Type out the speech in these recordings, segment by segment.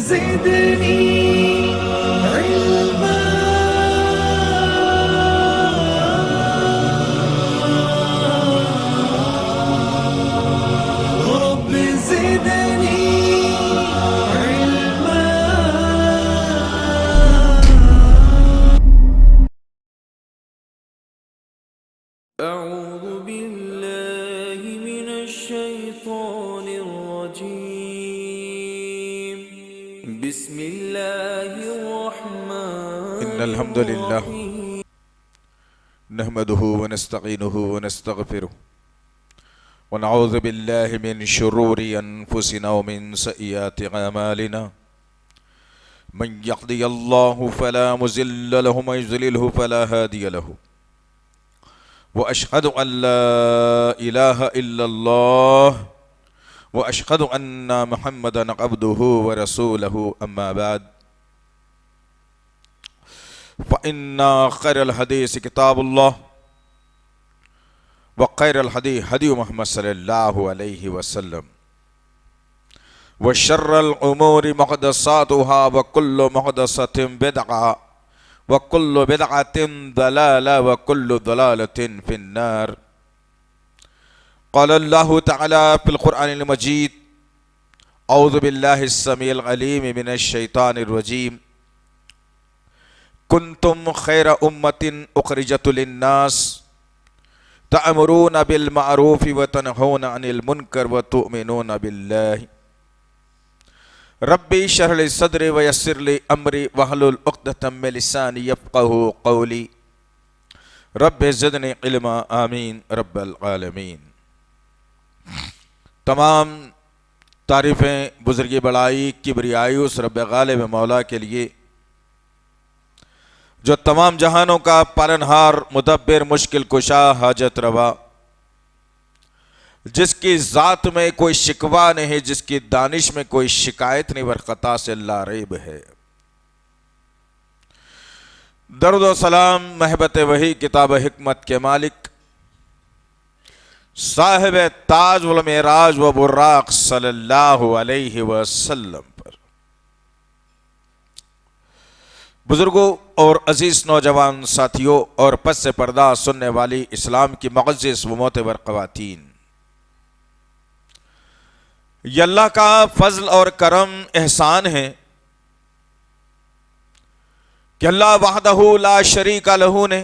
زدني علما رب زدني علما. أعوذ بالله من الشيطان الرجيم. بسم الله الرحمن إن الحمد لله نحمده ونستعينه ونستغفره ونعوذ بالله من شرور أنفسنا ومن سيئات أعمالنا. من يهده الله فلا مضل له ومن يضلل فلا هادي له. وأشهد أن لا إله إلا الله وأشهد أن محمدا عبده ورسوله. أما بعد فإن خير الحديث كتاب الله وخير الهدي هدي محمد صلى الله عليه وسلم وشر الأمور محدثاتها وكل محدثة بدعة وكل بدعة ضلالة وكل ضلالة في النار. قال الله تعالى في القرآن المجيد: أعوذ بالله السميع العليم من الشيطان الرجيم. كنتم خير أمة أخرجت للناس تأمرون بالمعروف وتنهون عن المنكر وتؤمنون بالله. ربي اشرح لي صدري ويسر لي امري واحلل عقدة من لساني يفقهوا قولي. رب زدنی علما آمین رب العالمین. تمام تعریفیں بزرگی بڑائی کبریائی اس رب غالب مولا کے لیے جو تمام جہانوں کا پالنہار مدبر مشکل کشا حاجت روا، جس کی ذات میں کوئی شکوہ نہیں ہے، جس کی دانش میں کوئی شکایت نہیں، ورخطا سے لا ریب ہے. درود و سلام محبت وحی کتاب حکمت کے مالک صاحب تاج والمعراج و براق صلی اللہ علیہ وسلم پر. بزرگوں اور عزیز نوجوان ساتھیوں اور پس سے پردہ سننے والی اسلام کی معزز و معتبر خواتین، یہ اللہ کا فضل اور کرم احسان ہے کہ اللہ وحدہ لا شریک لہ نے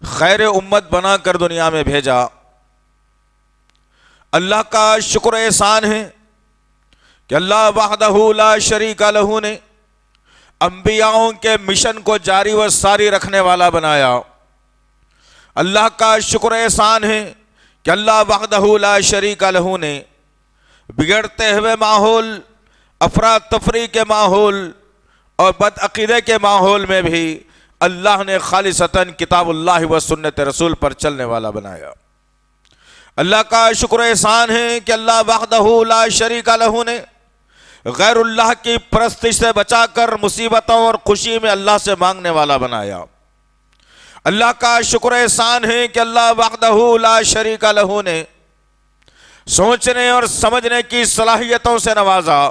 خیر امت بنا کر دنیا میں بھیجا. اللہ کا شکر احسان ہے کہ اللہ وحدہ لا شریک لہ نے انبیاءوں کے مشن کو جاری و ساری رکھنے والا بنایا. اللہ کا شکر احسان ہے کہ اللہ وحدہ لا شریک لہ نے بگڑتے ہوئے ماحول، افراتفری کے ماحول اور بدعقیدے کے ماحول میں بھی اللہ نے خالصتاً کتاب اللہ و سنت رسول پر چلنے والا بنایا. اللہ کا شکر احسان ہے کہ اللہ وحدہ لا شریک لہ نے غیر اللہ کی پرستش سے بچا کر مصیبتوں اور خوشی میں اللہ سے مانگنے والا بنایا. اللہ کا شکر احسان ہے کہ اللہ وحدہ لا شریک لہ نے سوچنے اور سمجھنے کی صلاحیتوں سے نوازا.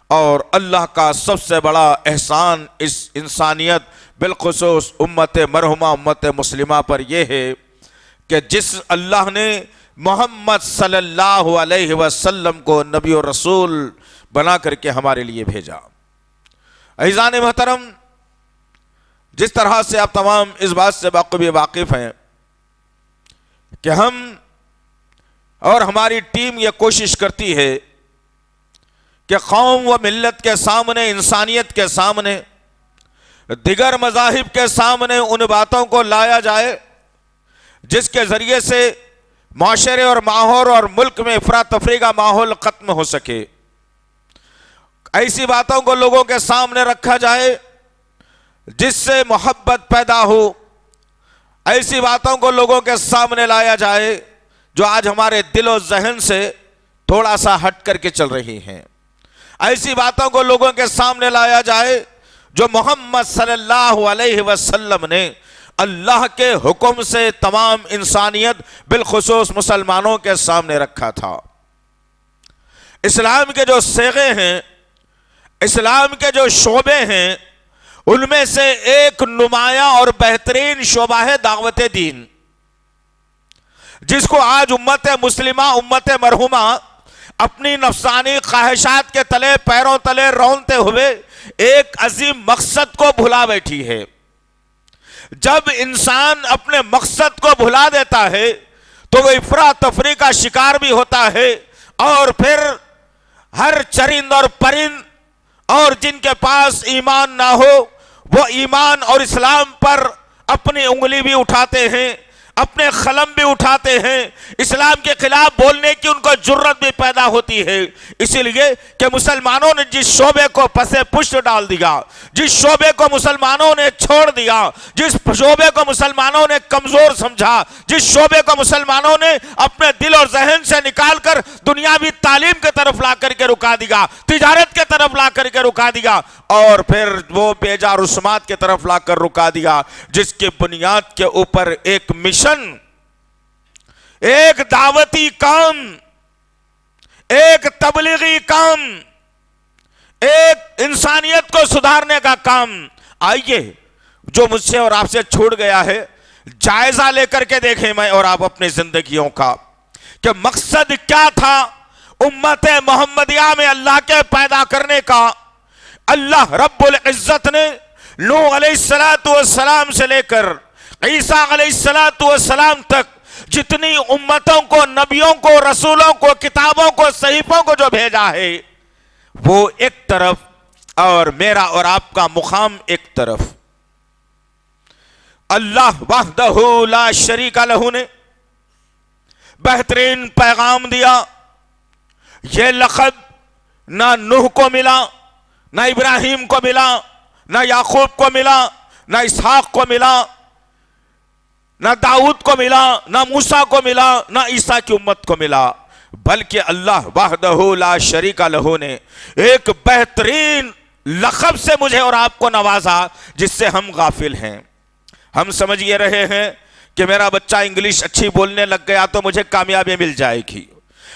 اور اللہ کا سب سے بڑا احسان اس انسانیت بالخصوص امت مرحومہ امت مسلمہ پر یہ ہے کہ جس اللہ نے محمد صلی اللہ علیہ وسلم کو نبی و رسول بنا کر کے ہمارے لیے بھیجا. عزیزان محترم، جس طرح سے آپ تمام اس بات سے بخوبی واقف ہیں کہ ہم اور ہماری ٹیم یہ کوشش کرتی ہے کہ قوم و ملت کے سامنے، انسانیت کے سامنے، دیگر مذاہب کے سامنے ان باتوں کو لایا جائے جس کے ذریعے سے معاشرے اور ماحول اور ملک میں افراتفری کا ماحول ختم ہو سکے. ایسی باتوں کو لوگوں کے سامنے رکھا جائے جس سے محبت پیدا ہو. ایسی باتوں کو لوگوں کے سامنے لایا جائے جو آج ہمارے دل و ذہن سے تھوڑا سا ہٹ کر کے چل رہی ہیں. ایسی باتوں کو لوگوں کے سامنے لایا جائے جو محمد صلی اللہ علیہ وسلم نے اللہ کے حکم سے تمام انسانیت بالخصوص مسلمانوں کے سامنے رکھا تھا. اسلام کے جو صیغے ہیں، اسلام کے جو شعبے ہیں، ان میں سے ایک نمایاں اور بہترین شعبہ ہے دعوت دین، جس کو آج امت مسلمہ، امت مرحومہ اپنی نفسانی خواہشات کے تلے، پیروں تلے رونتے ہوئے ایک عظیم مقصد کو بھلا بیٹھی ہے۔ جب انسان اپنے مقصد کو بھلا دیتا ہے تو وہ افراط تفریح کا شکار بھی ہوتا ہے، اور پھر ہر چرند اور پرند اور جن کے پاس ایمان نہ ہو وہ ایمان اور اسلام پر اپنی انگلی بھی اٹھاتے ہیں، اپنے قلم بھی اٹھاتے ہیں، اسلام کے خلاف بولنے کی ان کو جرت بھی پیدا ہوتی ہے، اسی لیے کہ مسلمانوں نے جس شعبے کو پسے پشت ڈال دیا، جس شعبے کو مسلمانوں نے چھوڑ دیا، جس شعبے کو مسلمانوں نے کمزور سمجھا، جس شعبے کو مسلمانوں نے اپنے دل اور ذہن سے نکال کر دنیاوی تعلیم کے طرف لا کر کے رکا دیا، تجارت کے طرف لا کر کے رکا دیا، اور پھر وہ بیجا رسومات کے طرف لا کر رکا دیا، جس کی بنیاد کے اوپر ایک مشن، ایک دعوتی کام، ایک تبلیغی کام، ایک انسانیت کو سدھارنے کا کام، آئیے جو مجھ سے اور آپ سے چھوٹ گیا ہے جائزہ لے کر کے دیکھیں میں اور آپ اپنی زندگیوں کا، کہ مقصد کیا تھا امت محمدیہ میں اللہ کے پیدا کرنے کا۔ اللہ رب العزت نے نوح علیہ السلام سے لے کر عیسیٰ علیہ السلام تک جتنی امتوں کو، نبیوں کو، رسولوں کو، کتابوں کو، صحیفوں کو جو بھیجا ہے وہ ایک طرف، اور میرا اور آپ کا مقام ایک طرف۔ اللہ وحدہ لا شریک لہ نے بہترین پیغام دیا۔ یہ لقب نہ نوح کو ملا، نہ ابراہیم کو ملا، نہ یعقوب کو ملا، نہ اسحاق کو ملا، نہ داؤد کو ملا، نہ موسیٰ کو ملا، نہ عیسیٰ کی امت کو ملا، بلکہ اللہ وحدہ لا شریک لہ نے ایک بہترین لقب سے مجھے اور آپ کو نوازا جس سے ہم غافل ہیں۔ ہم سمجھ یہ رہے ہیں کہ میرا بچہ انگلش اچھی بولنے لگ گیا تو مجھے کامیابی مل جائے گی،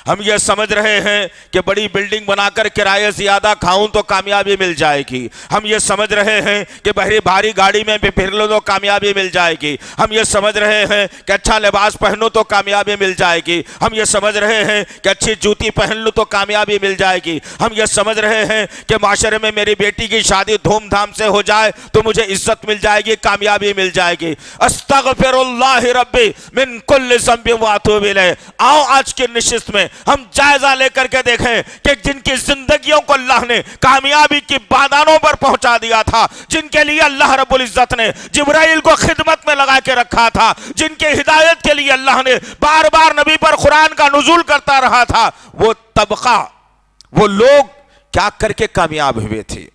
ہم یہ سمجھ رہے ہیں کہ بڑی بلڈنگ بنا کر کرایہ زیادہ کھاؤں تو کامیابی مل جائے گی، ہم یہ سمجھ رہے ہیں کہ بھاری گاڑی میں بھی پھر لو تو کامیابی مل جائے گی، ہم یہ سمجھ رہے ہیں کہ اچھا لباس پہنو تو کامیابی مل جائے گی، ہم یہ سمجھ رہے ہیں کہ اچھی جوتی پہن لو تو کامیابی مل جائے گی، ہم یہ سمجھ رہے ہیں کہ معاشرے میں میری بیٹی کی شادی دھوم دھام سے ہو جائے تو مجھے عزت مل جائے گی، کامیابی مل جائے گی۔ استغفر اللہ ربی من کل ذنب واتوب الیہ۔ آؤ آج کی نشست میں ہم جائزہ لے کر کے دیکھیں کہ جن کی زندگیوں کو اللہ نے کامیابی کی بادانوں پر پہنچا دیا تھا، جن کے لیے اللہ رب العزت نے جبرائیل کو خدمت میں لگا کے رکھا تھا، جن کے ہدایت کے لیے اللہ نے بار بار نبی پر قرآن کا نزول کرتا رہا تھا، وہ طبقہ، وہ لوگ کیا کر کے کامیاب ہوئے تھے؟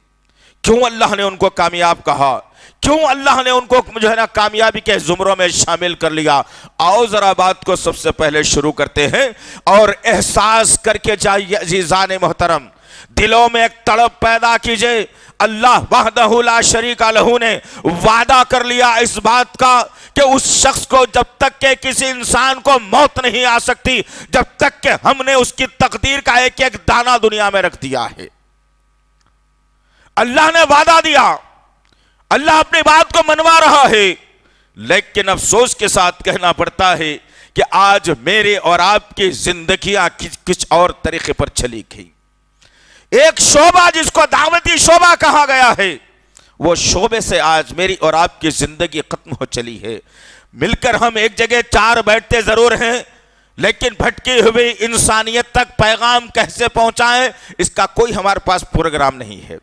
کیوں اللہ نے ان کو کامیاب کہا؟ کیوں اللہ نے ان کو جو ہے نا کامیابی کے زمروں میں شامل کر لیا؟ آؤ ذرا بات کو سب سے پہلے شروع کرتے ہیں اور احساس کر کے جائیے عزیزان محترم، دلوں میں ایک تڑپ پیدا کیجئے۔ اللہ وحدہ لا شریک لہ نے وعدہ کر لیا اس بات کا کہ اس شخص کو جب تک کہ کسی انسان کو موت نہیں آ سکتی، جب تک کہ ہم نے اس کی تقدیر کا ایک ایک دانہ دنیا میں رکھ دیا ہے۔ اللہ نے وعدہ دیا، اللہ اپنی بات کو منوا رہا ہے، لیکن افسوس کے ساتھ کہنا پڑتا ہے کہ آج میرے اور آپ کی زندگیاں کچھ اور طریقے پر چلی گئی۔ ایک شعبہ جس کو دعوتی شعبہ کہا گیا ہے، وہ شعبے سے آج میری اور آپ کی زندگی ختم ہو چلی ہے۔ مل کر ہم ایک جگہ چار بیٹھتے ضرور ہیں، لیکن بھٹکی ہوئی انسانیت تک پیغام کیسے پہنچائیں اس کا کوئی ہمارے پاس پروگرام نہیں ہے،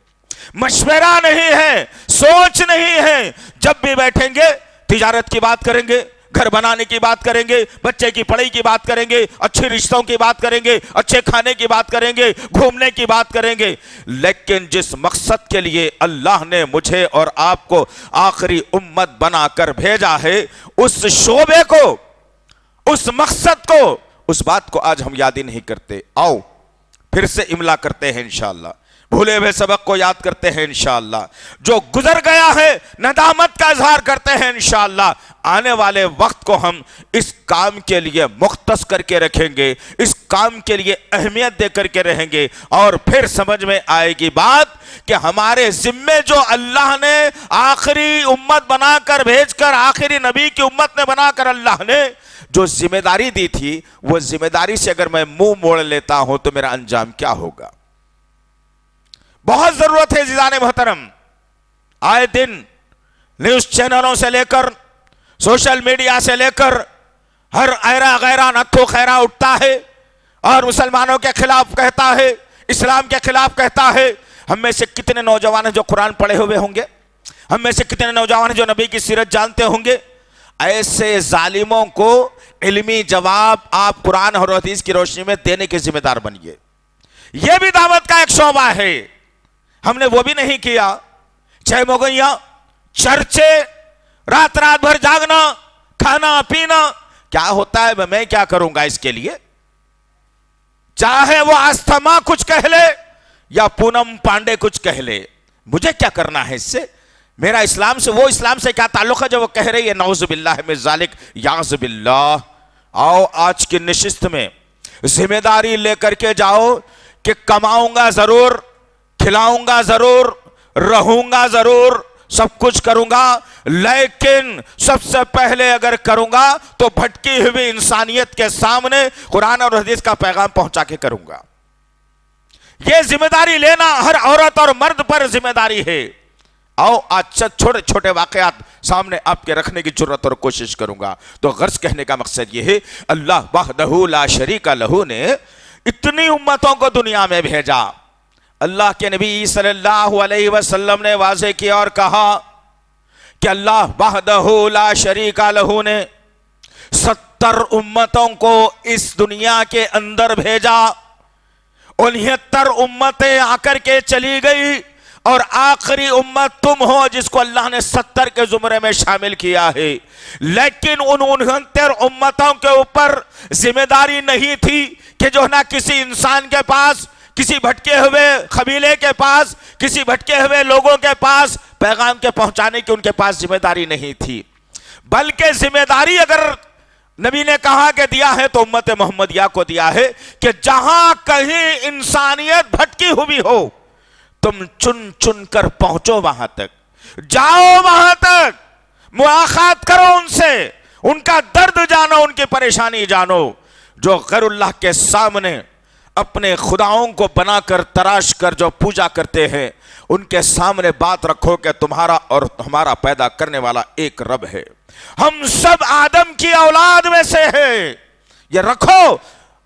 مشورہ نہیں ہے، سوچ نہیں ہے۔ جب بھی بیٹھیں گے تجارت کی بات کریں گے، گھر بنانے کی بات کریں گے، بچے کی پڑھائی کی بات کریں گے، اچھے رشتوں کی بات کریں گے، اچھے کھانے کی بات کریں گے، گھومنے کی بات کریں گے، لیکن جس مقصد کے لیے اللہ نے مجھے اور آپ کو آخری امت بنا کر بھیجا ہے، اس شعبے کو، اس مقصد کو، اس بات کو آج ہم یاد ہی نہیں کرتے۔ آؤ پھر سے املا کرتے ہیں انشاءاللہ، بھولے ہوئے سبق کو یاد کرتے ہیں انشاءاللہ، جو گزر گیا ہے ندامت کا اظہار کرتے ہیں انشاءاللہ۔ آنے والے وقت کو ہم اس کام کے لیے مختص کر کے رکھیں گے، اس کام کے لیے اہمیت دے کر کے رہیں گے، اور پھر سمجھ میں آئے گی بات کہ ہمارے ذمے جو اللہ نے آخری امت بنا کر بھیج کر، آخری نبی کی امت نے بنا کر اللہ نے جو ذمہ داری دی تھی، وہ ذمہ داری سے اگر میں منہ موڑ لیتا ہوں تو میرا انجام کیا ہوگا۔ بہت ضرورت ہے عزیزان محترم، آئے دن نیوز چینلوں سے لے کر سوشل میڈیا سے لے کر ہر ایرا غیرہ نتھو خیرہ اٹھتا ہے اور مسلمانوں کے خلاف کہتا ہے، اسلام کے خلاف کہتا ہے۔ ہم میں سے کتنے نوجوان ہیں جو قرآن پڑھے ہوئے ہوں گے؟ ہم میں سے کتنے نوجوان ہیں جو نبی کی سیرت جانتے ہوں گے؟ ایسے ظالموں کو علمی جواب آپ قرآن اور حدیث کی روشنی میں دینے کے ذمہ دار بنیے۔ یہ بھی دعوت کا ایک شعبہ ہے، ہم نے وہ بھی نہیں کیا۔ چھ موگیاں، چرچے، رات رات بھر جاگنا، کھانا پینا، کیا ہوتا ہے؟ میں کیا کروں گا اس کے لیے؟ چاہے وہ آستھما کچھ کہہ لے یا پونم پانڈے کچھ کہہ لے، مجھے کیا کرنا ہے اس سے؟ میرا اسلام سے، وہ اسلام سے کیا تعلق ہے جو وہ کہہ رہی ہے؟ نعوذ باللہ من ذالک، یعوذ باللہ۔ آؤ آج کی نشست میں ذمہ داری لے کر کے جاؤ کہ کماؤں گا ضرور، کھلاؤں گا ضرور، رہوں گا ضرور، سب کچھ کروں گا، لیکن سب سے پہلے اگر کروں گا تو بھٹکی ہوئی انسانیت کے سامنے قرآن اور حدیث کا پیغام پہنچا کے کروں گا۔ یہ ذمہ داری لینا ہر عورت اور مرد پر ذمہ داری ہے۔ آؤ آج چھوٹے چھوٹے واقعات سامنے آپ کے رکھنے کی جرت اور کوشش کروں گا۔ تو غرض کہنے کا مقصد یہ ہے، اللہ وحدہ لا شریک لہ نے اتنی امتوں کو دنیا میں بھیجا۔ اللہ کے نبی صلی اللہ علیہ وسلم نے واضح کیا اور کہا کہ اللہ وحدہ لا شریک لہ نے 70 امتوں کو اس دنیا کے اندر بھیجا۔ 69 امتیں آ کر کے چلی گئی اور آخری امت تم ہو جس کو اللہ نے 70 کے زمرے میں شامل کیا ہے۔ لیکن ان 69 امتوں کے اوپر ذمہ داری نہیں تھی کہ جو نہ کسی انسان کے پاس، کسی بھٹکے ہوئے قبیلے کے پاس، کسی بھٹکے ہوئے لوگوں کے پاس پیغام کے پہنچانے کی ان کے پاس ذمہ داری نہیں تھی، بلکہ ذمہ داری اگر نبی نے کہا کہ دیا ہے تو امت محمدیہ کو دیا ہے کہ جہاں کہیں انسانیت بھٹکی ہوئی ہو تم چن چن کر پہنچو، وہاں تک جاؤ، وہاں تک ملاقات کرو ان سے، ان کا درد جانو، ان کی پریشانی جانو۔ جو غیر اللہ کے سامنے اپنے خداؤں کو بنا کر تراش کر جو پوجا کرتے ہیں، ان کے سامنے بات رکھو کہ تمہارا اور ہمارا پیدا کرنے والا ایک رب ہے، ہم سب آدم کی اولاد میں سے ہیں، یہ رکھو۔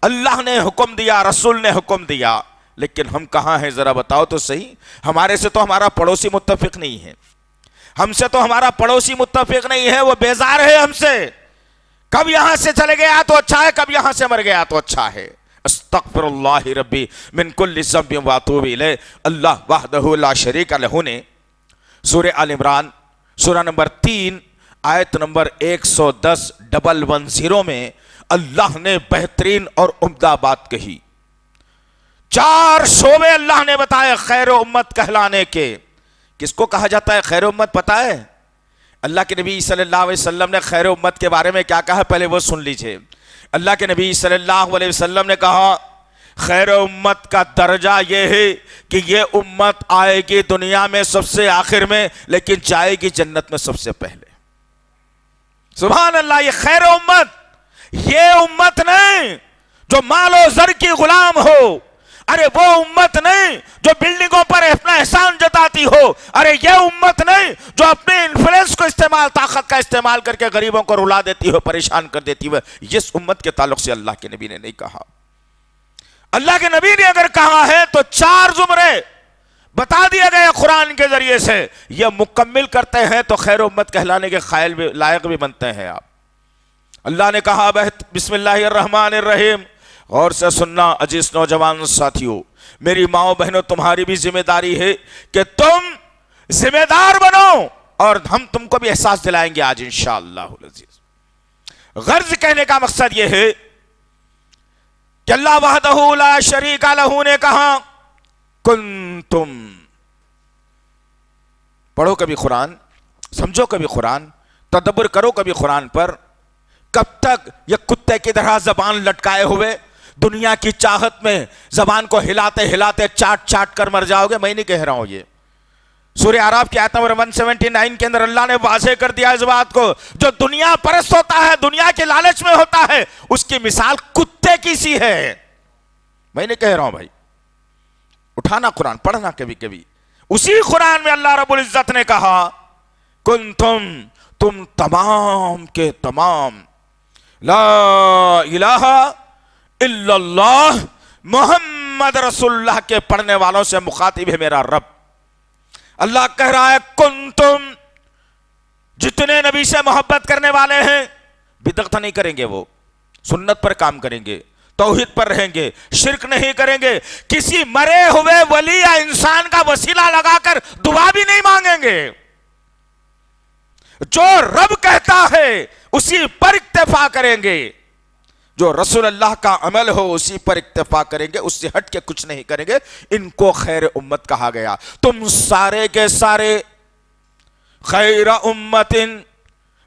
اللہ نے حکم دیا، رسول نے حکم دیا، لیکن ہم کہاں ہیں ذرا بتاؤ تو صحیح۔ ہمارے سے تو ہمارا پڑوسی متفق نہیں ہے، ہم سے تو ہمارا پڑوسی متفق نہیں ہے، وہ بیزار ہے ہم سے۔ کب یہاں سے چلے گیا تو اچھا ہے، کب یہاں سے مر گیا تو اچھا ہے۔ استغفر اللہ ربی من کل ذنب واتوب الیہ۔ اللہ وحدہ لا شریک لہ نے سورہ آل عمران سورہ نمبر 3 آیت نمبر 110 میں اللہ نے بہترین اور عمدہ بات کہی۔ 4 شعبے اللہ نے بتائے خیر امت کہلانے کے۔ کس کو کہا جاتا ہے خیر امت پتہ ہے؟ اللہ کے نبی صلی اللہ علیہ وسلم نے خیر امت کے بارے میں کیا کہا، پہلے وہ سن لیجئے۔ اللہ کے نبی صلی اللہ علیہ وسلم نے کہا خیر امت کا درجہ یہ ہے کہ یہ امت آئے گی دنیا میں سب سے آخر میں، لیکن جائے گی جنت میں سب سے پہلے۔ سبحان اللہ، یہ خیر امت، یہ امت نہیں جو مال و زر کی غلام ہو، ارے وہ امت نہیں جو بلڈنگوں پر اپنا احسان جتاتی ہو، ارے یہ امت نہیں جو اپنے انفلوئنس کو استعمال، طاقت کا استعمال کر کے غریبوں کو رلا دیتی ہو، پریشان کر دیتی ہو۔ اس امت کے تعلق سے اللہ کے نبی نے نہیں کہا۔ اللہ کے نبی نے اگر کہا ہے تو 4 زمرے بتا دیا گیا قرآن کے ذریعے سے، یہ مکمل کرتے ہیں تو خیر امت کہلانے کے قائل بھی، لائق بھی بنتے ہیں آپ۔ اللہ نے کہا بسم اللہ الرحمن الرحیم، غور سے سننا عزیز نوجوان ساتھیوں، میری ماؤں بہنوں، تمہاری بھی ذمہ داری ہے کہ تم ذمہ دار بنو، اور ہم تم کو بھی احساس دلائیں گے آج انشاءاللہ العزیز۔ غرض کہنے کا مقصد یہ ہے کہ اللہ وحدہ لا شریک لہ نے کہا کنتم، پڑھو کبھی قرآن، سمجھو کبھی قرآن، تدبر کرو کبھی قرآن پر. کب تک یہ کتے کی طرح زبان لٹکائے ہوئے دنیا کی چاہت میں زبان کو ہلاتے ہلاتے چاٹ چاٹ کر مر جاؤ گے؟ میں نہیں کہہ رہا ہوں. یہ سورہ اعراف کی آیت نمبر 179 کے اندر اللہ نے واضح کر دیا اس بات کو. جو دنیا پرست ہوتا ہے، دنیا کے لالچ میں ہوتا ہے، اس کی مثال کتے کی سی ہے. میں نہیں کہہ رہا ہوں بھائی. اٹھانا قرآن، پڑھنا کبھی کبھی. اسی قرآن میں اللہ رب العزت نے کہا تم تمام کے تمام لا الہ الا اللہ محمد رسول اللہ کے پڑھنے والوں سے مخاطب ہے میرا رب. اللہ کہہ رہا ہے کنتم، جتنے نبی سے محبت کرنے والے ہیں بدعت نہیں کریں گے، وہ سنت پر کام کریں گے، توحید پر رہیں گے، شرک نہیں کریں گے، کسی مرے ہوئے ولی یا انسان کا وسیلہ لگا کر دعا بھی نہیں مانگیں گے. جو رب کہتا ہے اسی پر اکتفا کریں گے، جو رسول اللہ کا عمل ہو اسی پر اکتفا کریں گے، اس سے ہٹ کے کچھ نہیں کریں گے. ان کو خیر امت کہا گیا. تم سارے کے سارے خیر امت،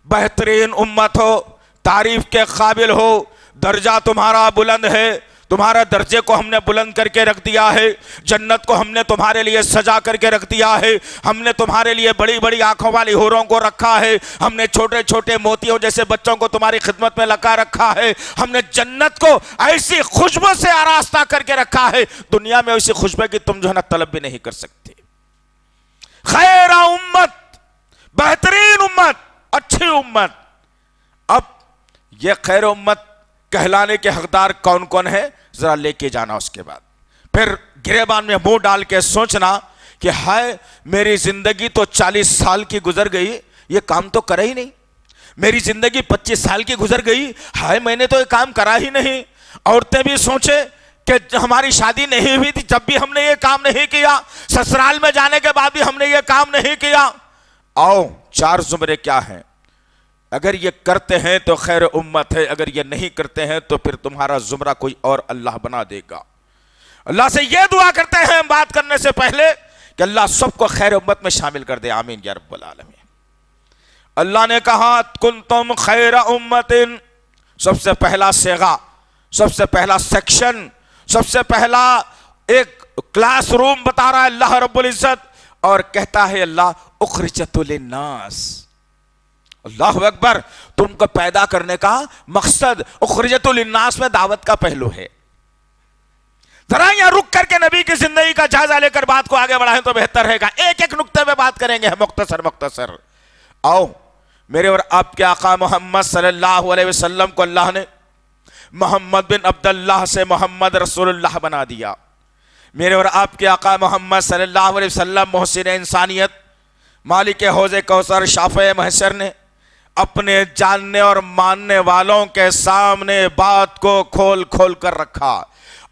بہترین امت ہو، تعریف کے قابل ہو. درجہ تمہارا بلند ہے، تمہارا درجے کو ہم نے بلند کر کے رکھ دیا ہے. جنت کو ہم نے تمہارے لیے سجا کر کے رکھ دیا ہے. ہم نے تمہارے لیے بڑی بڑی آنکھوں والی حوروں کو رکھا ہے. ہم نے چھوٹے چھوٹے موتیوں جیسے بچوں کو تمہاری خدمت میں لگا رکھا ہے. ہم نے جنت کو ایسی خوشبو سے آراستہ کر کے رکھا ہے، دنیا میں ایسی خوشبو کی تم جو ہے نا طلب بھی نہیں کر سکتے. خیر امت، بہترین امت، اچھی امت. اب یہ خیر امت کہلانے کے حقدار کون کون ہے ذرا لے کے جانا. اس کے بعد پھر گریبان میں منہ ڈال کے سوچنا کہ ہائے میری زندگی تو 40 سال کی گزر گئی، یہ کام تو کرا ہی نہیں. میری زندگی 25 سال کی گزر گئی، ہائے میں نے تو یہ کام کرا ہی نہیں. عورتیں بھی سوچے کہ ہماری شادی نہیں ہوئی تھی جب بھی ہم نے یہ کام نہیں کیا، سسرال میں جانے کے بعد بھی ہم نے یہ کام نہیں کیا. آؤ 4 زمرے کیا ہیں. اگر یہ کرتے ہیں تو خیر امت ہے، اگر یہ نہیں کرتے ہیں تو پھر تمہارا زمرہ کوئی اور اللہ بنا دے گا. اللہ سے یہ دعا کرتے ہیں بات کرنے سے پہلے کہ اللہ سب کو خیر امت میں شامل کر دے. آمین یا رب العالمین. اللہ نے کہا کنتم خیر امت. سب سے پہلا صیغہ، سب سے پہلا سیکشن، سب سے پہلا ایک کلاس روم بتا رہا ہے اللہ رب العزت، اور کہتا ہے اللہ اخرجت للناس. اللہ اکبر. تم کو پیدا کرنے کا مقصد اخرجت للناس میں دعوت کا پہلو ہے. ذرا یہاں رک کر کے نبی کی زندگی کا جائزہ لے کر بات کو آگے بڑھائیں تو بہتر رہے گا. ایک ایک نقطے پہ بات کریں گے مختصر. آؤ میرے اور آپ کے آقا محمد صلی اللہ علیہ وسلم کو اللہ نے محمد بن عبداللہ سے محمد رسول اللہ بنا دیا. میرے اور آپ کے آقا محمد صلی اللہ علیہ وسلم محسن انسانیت، مالک حوض کوثر، شافع محشر نے اپنے جاننے اور ماننے والوں کے سامنے بات کو کھول کھول کر رکھا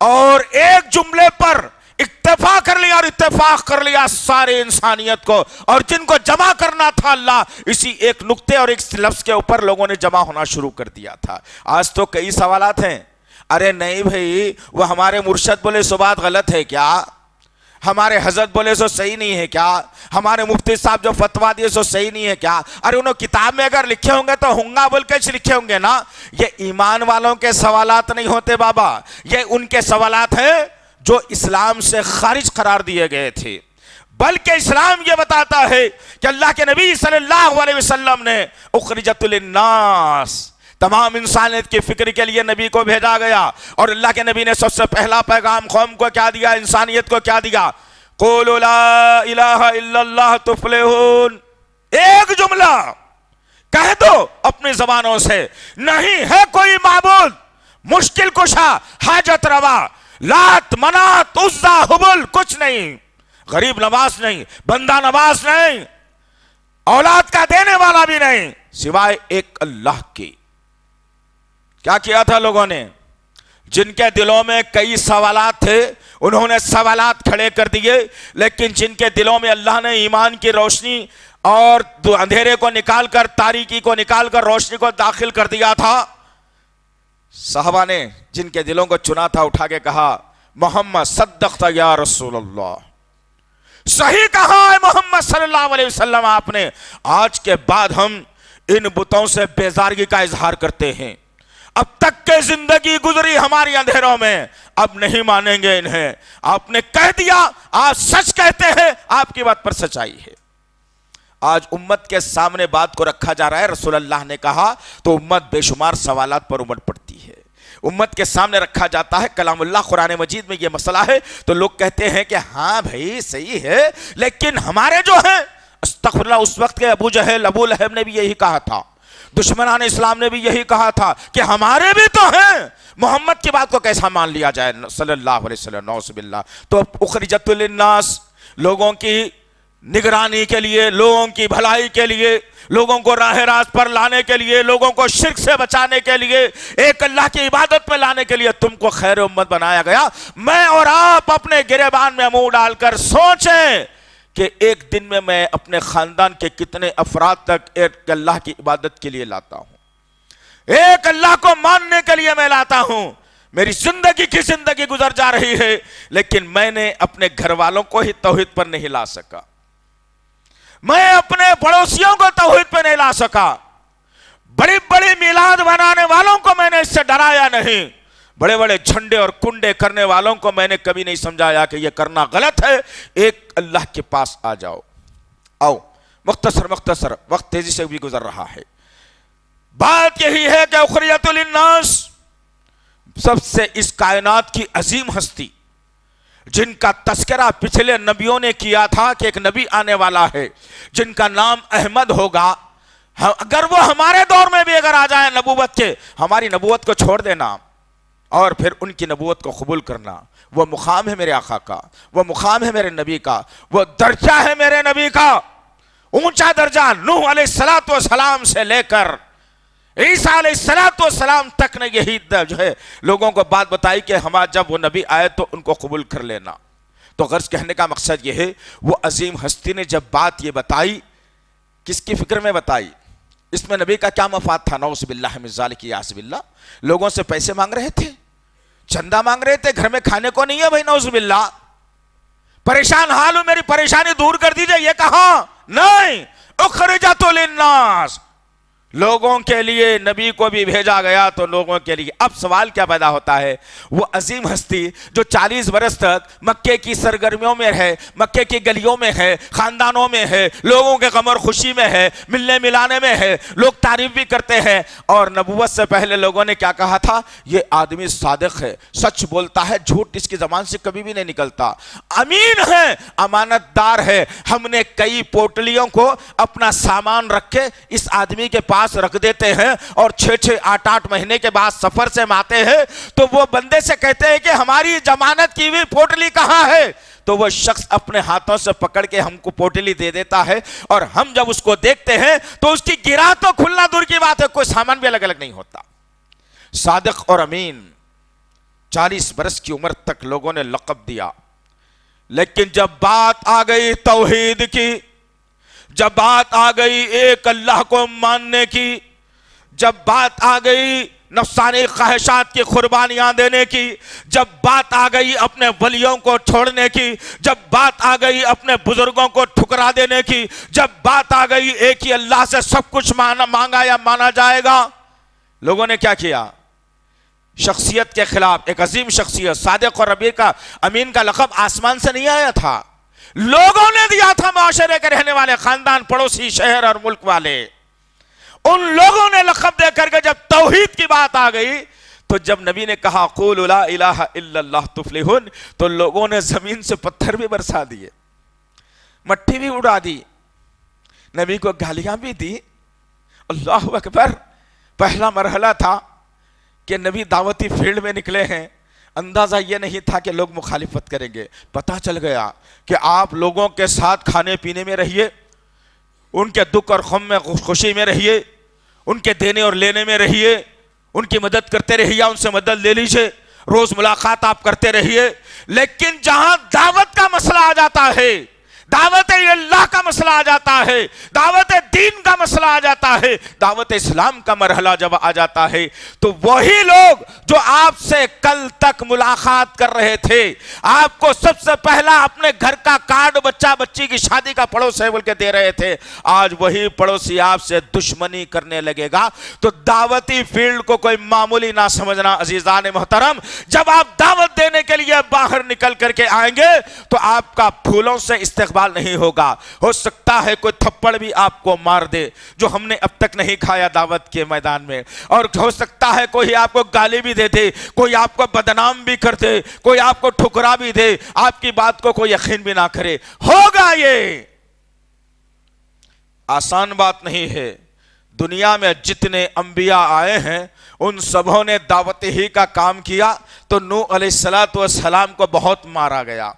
اور ایک جملے پر اکتفا کر لیا اور اتفاق کر لیا سارے انسانیت کو. اور جن کو جمع کرنا تھا اللہ اسی ایک نقطے اور ایک لفظ کے اوپر لوگوں نے جمع ہونا شروع کر دیا تھا. آج تو کئی سوالات ہیں. ارے نہیں بھئی، وہ ہمارے مرشد بولے سو بات غلط ہے کیا؟ ہمارے حضرت بولے سو صحیح نہیں ہے کیا؟ ہمارے مفتی صاحب جو فتویٰ دیے سو صحیح نہیں ہے کیا؟ ارے انہوں کتاب میں اگر لکھے ہوں گے تو ہنگا بول کے لکھے ہوں گے نا. یہ ایمان والوں کے سوالات نہیں ہوتے بابا، یہ ان کے سوالات ہیں جو اسلام سے خارج قرار دیے گئے تھے. بلکہ اسلام یہ بتاتا ہے کہ اللہ کے نبی صلی اللہ علیہ وسلم نے اخرجت للناس، تمام انسانیت کی فکر کے لیے نبی کو بھیجا گیا. اور اللہ کے نبی نے سب سے پہلا پیغام قوم کو کیا دیا؟ انسانیت کو کیا دیا؟ قولوا لا الہ الا اللہ تفلحون. ایک جملہ کہہ دو اپنی زبانوں سے، نہیں ہے کوئی معبود مشکل کشا، حاجت روا، لات منات عزا حبل، کچھ نہیں، غریب نواز نہیں، بندہ نواز نہیں، اولاد کا دینے والا بھی نہیں، سوائے ایک اللہ کی. کیا کیا تھا لوگوں نے؟ جن کے دلوں میں کئی سوالات تھے انہوں نے سوالات کھڑے کر دیے، لیکن جن کے دلوں میں اللہ نے ایمان کی روشنی اور اندھیرے کو نکال کر، تاریکی کو نکال کر روشنی کو داخل کر دیا تھا، صحابہ نے جن کے دلوں کو چنا تھا اٹھا کے کہا محمد صدقت یا رسول اللہ، صحیح کہا ہے محمد صلی اللہ علیہ وسلم آپ نے. آج کے بعد ہم ان بتوں سے بیزارگی کا اظہار کرتے ہیں. اب تک کے زندگی گزری ہماری اندھیروں میں, اب نہیں مانیں گے انہیں. آپ نے کہہ دیا, آپ سچ کہتے ہیں, آپ کی بات پر سچائی ہے. آج امت کے سامنے بات کو رکھا جا رہا ہے, رسول اللہ نے کہا تو امت بے شمار سوالات پر امٹ پڑتی ہے. امت کے سامنے رکھا جاتا ہے کلام اللہ قرآن مجید میں یہ مسئلہ ہے, تو لوگ کہتے ہیں کہ ہاں بھائی صحیح ہے, لیکن ہمارے جو ہیں استغفر اللہ, اس وقت کے ابو جہل ابو لہب نے بھی یہی کہا تھا, دشمنان اسلام نے بھی یہی کہا تھا کہ ہمارے بھی تو ہیں, محمد کی بات کو کیسا مان لیا جائے صلی اللہ علیہ وسلم, نعوذ باللہ. تو اخرجت للناس, لوگوں کی نگرانی کے لیے, لوگوں کی بھلائی کے لیے, لوگوں کو راہ راست پر لانے کے لیے, لوگوں کو شرک سے بچانے کے لیے, ایک اللہ کی عبادت میں لانے کے لیے تم کو خیر امت بنایا گیا. میں اور آپ اپنے گریبان میں منہ ڈال کر سوچیں کہ ایک دن میں اپنے خاندان کے کتنے افراد تک ایک اللہ کی عبادت کے لیے لاتا ہوں, ایک اللہ کو ماننے کے لیے میں لاتا ہوں. میری زندگی کی زندگی گزر جا رہی ہے, لیکن میں نے اپنے گھر والوں کو ہی توحید پر نہیں لا سکا, میں اپنے پڑوسیوں کو توحید پہ نہیں لا سکا, بڑی بڑی میلاد بنانے والوں کو میں نے اس سے ڈرایا نہیں, بڑے بڑے جھنڈے اور کنڈے کرنے والوں کو میں نے کبھی نہیں سمجھایا کہ یہ کرنا غلط ہے, ایک اللہ کے پاس آ جاؤ. آؤ مختصر وقت تیزی سے بھی گزر رہا ہے. بات یہی ہے کہ اخرجت للناس, سب سے اس کائنات کی عظیم ہستی جن کا تذکرہ پچھلے نبیوں نے کیا تھا کہ ایک نبی آنے والا ہے جن کا نام احمد ہوگا, اگر وہ ہمارے دور میں بھی اگر آ جائیں نبوت کے, ہماری نبوت کو چھوڑ دینا اور پھر ان کی نبوت کو قبول کرنا, وہ مقام ہے میرے آقا کا, وہ مقام ہے میرے نبی کا, وہ درجہ ہے میرے نبی کا, اونچا درجہ نوح علیہ السلام سے لے کر عیسیٰ علیہ السلام تک نے یہی جو ہے لوگوں کو بات بتائی کہ جب وہ نبی آئے تو ان کو قبول کر لینا. تو غرض کہنے کا مقصد یہ ہے, وہ عظیم ہستی نے جب بات یہ بتائی, کس کی فکر میں بتائی, اس میں نبی کا کیا مفاد تھا؟ نعوذ باللہ من ذالک یعص باللہ. لوگوں سے پیسے مانگ رہے تھے, چندہ مانگ رہے تھے, گھر میں کھانے کو نہیں ہے بھائی, نعوذ باللہ. پریشان حال ہوں, میری پریشانی دور کر دیجئے, یہ کہا نہیں, اخرجت للناس, لوگوں کے لیے نبی کو بھی بھیجا گیا تو لوگوں کے لیے. اب سوال کیا پیدا ہوتا ہے, وہ عظیم ہستی جو 40 برس تک مکے کی سرگرمیوں میں ہے, مکے کی گلیوں میں ہے, خاندانوں میں ہے, لوگوں کے غم اور خوشی میں ہے, ملنے ملانے میں ہے, لوگ تعریف بھی کرتے ہیں, اور نبوت سے پہلے لوگوں نے کیا کہا تھا, یہ آدمی صادق ہے, سچ بولتا ہے, جھوٹ اس کی زبان سے کبھی بھی نہیں نکلتا, امین ہے, امانت دار ہے. ہم نے کئی پوٹلیوں کو اپنا سامان رکھ کے اس آدمی کے پاس رکھ دیتے ہیں, اور 6 8 مہینے کے بعد سفر سے آتے ہیں تو وہ بندے سے کہتے ہیں کہ ہماری ضمانت کی ہوئی پوٹلی کہاں ہے, تو وہ شخص اپنے ہاتھوں سے پکڑ کے ہم کو پوٹلی دے دیتا ہے, اور ہم جب اس کو دیکھتے ہیں تو اس کی گرا تو کھلنا دور کی بات ہے, کوئی سامان بھی الگ الگ نہیں ہوتا. صادق اور امین 40 برس کی عمر تک لوگوں نے لقب دیا, لیکن جب بات آ گئی توحید کی, جب بات آ گئی ایک اللہ کو ماننے کی, جب بات آ گئی نفسانی خواہشات کی قربانیاں دینے کی, جب بات آ گئی اپنے ولیوں کو چھوڑنے کی, جب بات آ گئی اپنے بزرگوں کو ٹھکرا دینے کی, جب بات آ گئی ایک ہی اللہ سے سب کچھ مانگا یا مانا جائے گا, لوگوں نے کیا کیا, شخصیت کے خلاف. ایک عظیم شخصیت صادق اور امین کا لقب آسمان سے نہیں آیا تھا, لوگوں نے دیا تھا, معاشرے کے رہنے والے, خاندان, پڑوسی, شہر اور ملک والے, ان لوگوں نے لقب دے کر کے جب توحید کی بات آ گئی تو جب نبی نے کہا قولوا لا الہ الا اللہ تفلحون, تو لوگوں نے زمین سے پتھر بھی برسا دیے, مٹی بھی اڑا دی, نبی کو گالیاں بھی دی. اللہ اکبر. پہلا مرحلہ تھا کہ نبی دعوتی فیلڈ میں نکلے ہیں, اندازہ یہ نہیں تھا کہ لوگ مخالفت کریں گے, پتہ چل گیا کہ آپ لوگوں کے ساتھ کھانے پینے میں رہیے, ان کے دکھ اور غم میں خوشی میں رہیے, ان کے دینے اور لینے میں رہیے, ان کی مدد کرتے رہیے, ان سے مدد لے لیجئے, روز ملاقات آپ کرتے رہیے. لیکن جہاں دعوت کا مسئلہ آ جاتا ہے, دعوت اللہ کا مسئلہ آ جاتا ہے، دعوت دین کا مسئلہ آ جاتا ہے، دعوت اسلام کا مرحلہ جب آ جاتا ہے تو وہی لوگ جو آپ سے کل تک ملاقات کر رہے تھے، آپ کو سب سے پہلا اپنے گھر کا کارڈ بچہ بچی کی شادی کا پڑوس ہے بول کے دے رہے تھے، آج وہی پڑوسی آپ سے دشمنی کرنے لگے گا۔ تو دعوتی فیلڈ کو کوئی معمولی نہ سمجھنا عزیزان محترم۔ جب آپ دعوت دینے کے لیے باہر نکل کر کے آئیں گے تو آپ کا پھولوں سے استقبال نہیں ہوگا، ہو سکتا ہے کوئی تھپڑ بھی آپ کو مار دے جو ہم نے اب تک نہیں کھایا دعوت کے میدان میں، اور ہو سکتا ہے کوئی آپ کو گالی بھی دے دے، کوئی آپ کو بدنام بھی کر دے، کوئی آپ کو ٹھکرا بھی دے، آپ کی بات کو کوئی یقین بھی نہ کرے، ہوگا۔ یہ آسان بات نہیں ہے۔ دنیا میں جتنے انبیاء آئے ہیں ان سبوں نے دعوت ہی کا کام کیا، تو نوح علیہ السلام کو بہت مارا گیا،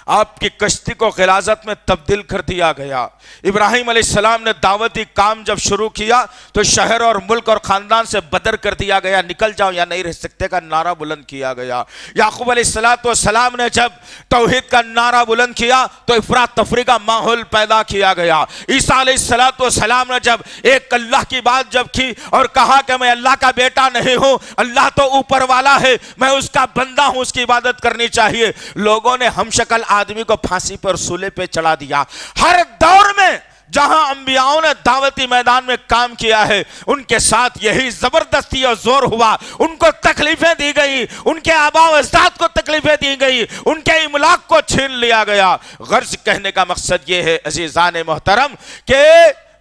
آپ کی کشتی کو غلاظت میں تبدیل کر دیا گیا۔ ابراہیم علیہ السلام نے دعوتی کام جب شروع کیا تو شہر اور ملک اور خاندان سے بدر کر دیا گیا، نکل جاؤ یا نہیں رہ سکتے کا نعرہ بلند کیا گیا۔ یعقوب علیہ السلام نے جب توحید کا نعرہ بلند کیا تو افراط تفریح کا ماحول پیدا کیا گیا۔ عیسیٰ علیہ السلام نے جب ایک اللہ کی بات جب کی اور کہا کہ میں اللہ کا بیٹا نہیں ہوں، اللہ تو اوپر والا ہے، میں اس کا بندہ ہوں، اس کی عبادت کرنی چاہیے، لوگوں نے ہم شکل آدمی کو پھانسی پر سولے پہ چڑھا دیا۔ ہر دور میں جہاں انبیاءوں نے دعوتی میدان میں کام کیا ہے ان کے ساتھ یہی زبردستی اور زور ہوا، ان کو تکلیفیں دی گئی، ان کے آباء و اجداد کو تکلیفیں دی گئی، ان کے املاک کو چھین لیا گیا۔ غرض کہنے کا مقصد یہ ہے عزیزان محترم کہ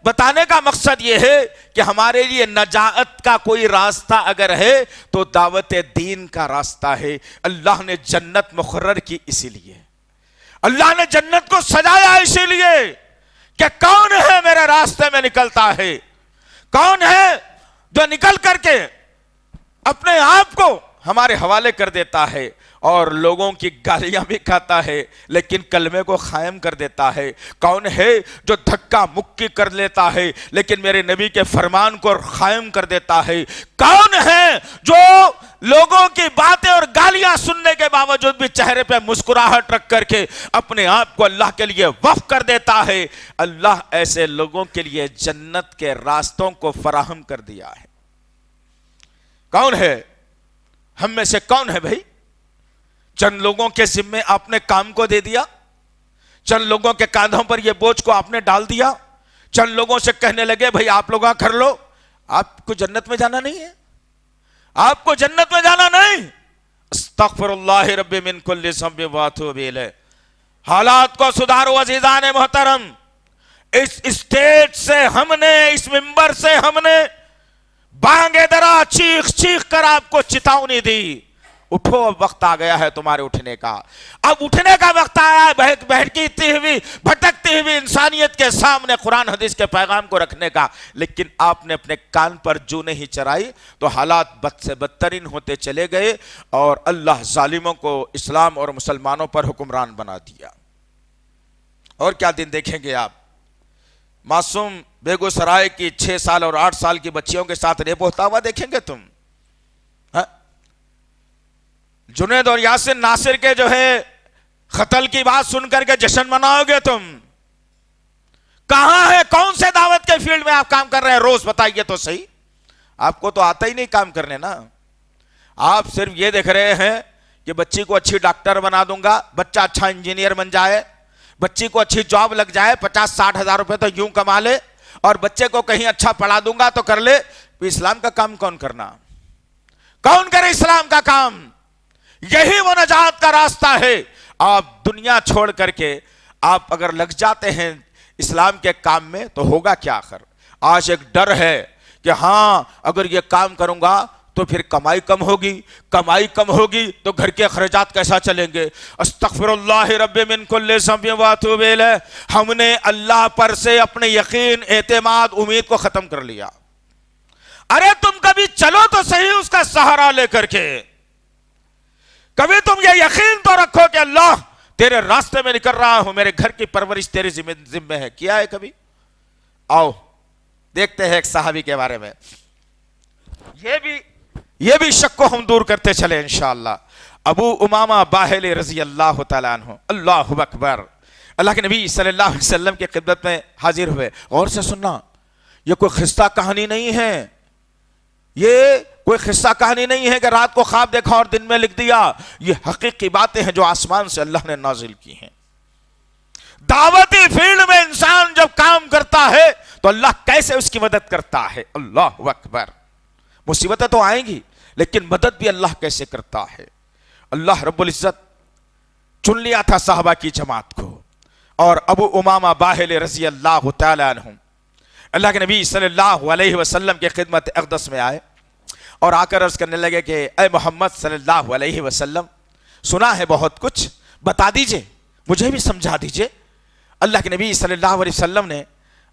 بتانے کا مقصد یہ ہے کہ ہمارے لیے نجات کا کوئی راستہ اگر ہے تو دعوت دین کا راستہ ہے۔ اللہ نے جنت مقرر کی اسی لیے، اللہ نے جنت کو سجایا اسی لیے کہ کون ہے میرے راستے میں نکلتا ہے، کون ہے جو نکل کر کے اپنے آپ کو ہمارے حوالے کر دیتا ہے اور لوگوں کی گالیاں بھی کھاتا ہے لیکن کلمے کو قائم کر دیتا ہے، کون ہے جو دھکا مکی کر لیتا ہے لیکن میرے نبی کے فرمان کو قائم کر دیتا ہے، کون ہے جو لوگوں کی باتیں اور گالیاں سننے کے باوجود بھی چہرے پہ مسکراہٹ رکھ کر کے اپنے آپ کو اللہ کے لیے وقف کر دیتا ہے۔ اللہ ایسے لوگوں کے لیے جنت کے راستوں کو فراہم کر دیا ہے۔ کون ہے؟ ہم میں سے کون ہے بھائی؟ چند لوگوں کے ذمے آپ نے کام کو دے دیا، چند لوگوں کے کاندھوں پر یہ بوجھ کو آپ نے ڈال دیا، چند لوگوں سے کہنے لگے بھائی آپ لوگ کر لو، آپ کو جنت میں جانا نہیں ہے، آپ کو جنت میں جانا نہیں۔ استغفر اللہ رب من کل ذنب واتوب الیہ۔ حالات کو سدھارو عزیزان محترم۔ اس اسٹیج سے ہم نے، اس منبر سے ہم نے بانگے درا چیخ چیخ کر آپ کو چتاونی دی، اٹھو، اب وقت آ گیا ہے تمہارے اٹھنے کا، اب اٹھنے کا وقت آیا ہے بہکتی ہوئی بھٹکتی ہوئی انسانیت کے سامنے قرآن حدیث کے پیغام کو رکھنے کا۔ لیکن آپ نے اپنے کان پر جو نہیں چرائی تو حالات بد سے بدترین ہوتے چلے گئے اور اللہ ظالموں کو اسلام اور مسلمانوں پر حکمران بنا دیا۔ اور کیا دن دیکھیں گے آپ؟ معصوم بیگو سرائے کی 6 سال اور 8 سال کی بچیوں کے ساتھ ریپ ہوتا ہوا دیکھیں گے تم؟ جنید اور یاسر ناصر کے جو ہے قتل کی بات سن کر کے جشن مناؤ گے تم؟ کہاں ہے؟ کون سے دعوت کے فیلڈ میں آپ کام کر رہے ہیں؟ روز بتائیے تو صحیح، آپ کو تو آتا ہی نہیں کام کرنے نا۔ آپ صرف یہ دیکھ رہے ہیں کہ بچی کو اچھی ڈاکٹر بنا دوں گا، بچہ اچھا انجینئر بن جائے، بچی کو اچھی جاب لگ جائے، 50-60 ہزار روپے تو یوں کما لے، اور بچے کو کہیں اچھا پڑھا دوں گا تو کر لے۔ اسلام کا کام کون کرنا؟ کون کرے اسلام کا کام؟ یہی وہ نجات کا راستہ ہے۔ آپ دنیا چھوڑ کر کے آپ اگر لگ جاتے ہیں اسلام کے کام میں تو ہوگا کیا آخر؟ آج ایک ڈر ہے کہ ہاں اگر یہ کام کروں گا تو پھر کمائی کم ہوگی، کمائی کم ہوگی تو گھر کے اخراجات کیسا چلیں گے؟ استغفر اللہ رب من کل ذنب واتوب الیہ۔ ہم نے اللہ پر سے اپنے یقین، اعتماد، امید کو ختم کر لیا۔ ارے تم کبھی چلو تو صحیح اس کا سہارا لے کر کے، کبھی تم یہ یقین تو رکھو کہ اللہ تیرے راستے میں نکل رہا ہوں، میرے گھر کی پرورش تیرے ذمہ ہے۔ کیا ہے کبھی؟ آؤ دیکھتے ہیں ایک صحابی کے بارے میں، یہ بھی شک کو ہم دور کرتے چلے انشاءاللہ۔ ابو امامہ باہلی رضی اللہ تعالیٰ عنہ، اللہ اکبر، اللہ کے نبی صلی اللہ علیہ وسلم کی خدمت میں حاضر ہوئے. غور سے سننا، یہ کوئی قصہ کہانی نہیں ہے، یہ کوئی قصہ کہانی نہیں ہے کہ رات کو خواب دیکھا اور دن میں لکھ دیا. یہ حقیقی باتیں ہیں جو آسمان سے اللہ نے نازل کی ہیں. دعوتی فیلڈ میں انسان جب کام کرتا ہے تو اللہ کیسے اس کی مدد کرتا ہے. اللہ اکبر. مصیبتیں تو آئیں گی لیکن مدد بھی اللہ کیسے کرتا ہے. اللہ رب العزت چن لیا تھا صحابہ کی جماعت کو، اور ابو امامہ باہلی رضی اللہ تعالی عنہ اللہ کے نبی صلی اللہ علیہ وسلم کے خدمت اقدس میں آئے اور آ کر عرض کرنے لگے کہ اے محمد صلی اللہ علیہ وسلم، سنا ہے بہت کچھ، بتا دیجئے، مجھے بھی سمجھا دیجئے. اللہ کے نبی صلی اللہ علیہ وسلم نے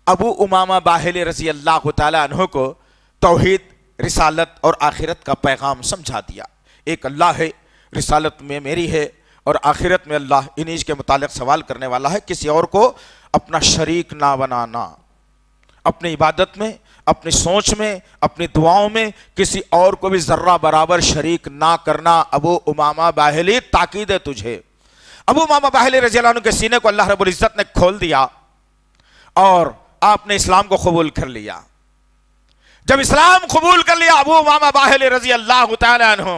ابو امامہ باہلی رضی اللہ تعالی عنہ کو توحید، رسالت اور آخرت کا پیغام سمجھا دیا. ایک اللہ ہے، رسالت میں میری ہے اور آخرت میں اللہ انہی کے متعلق سوال کرنے والا ہے. کسی اور کو اپنا شریک نہ بنانا، اپنی عبادت میں، اپنی سوچ میں، اپنی دعاؤں میں کسی اور کو بھی ذرہ برابر شریک نہ کرنا. ابو امامہ باہلی تاکید ہے تجھے. ابو امامہ باہلی رضی اللہ عنہ کے سینے کو اللہ رب العزت نے کھول دیا اور آپ نے اسلام کو قبول کر لیا. جب اسلام قبول کر لیا ابو امامہ باہلی رضی اللہ تعالی عنہ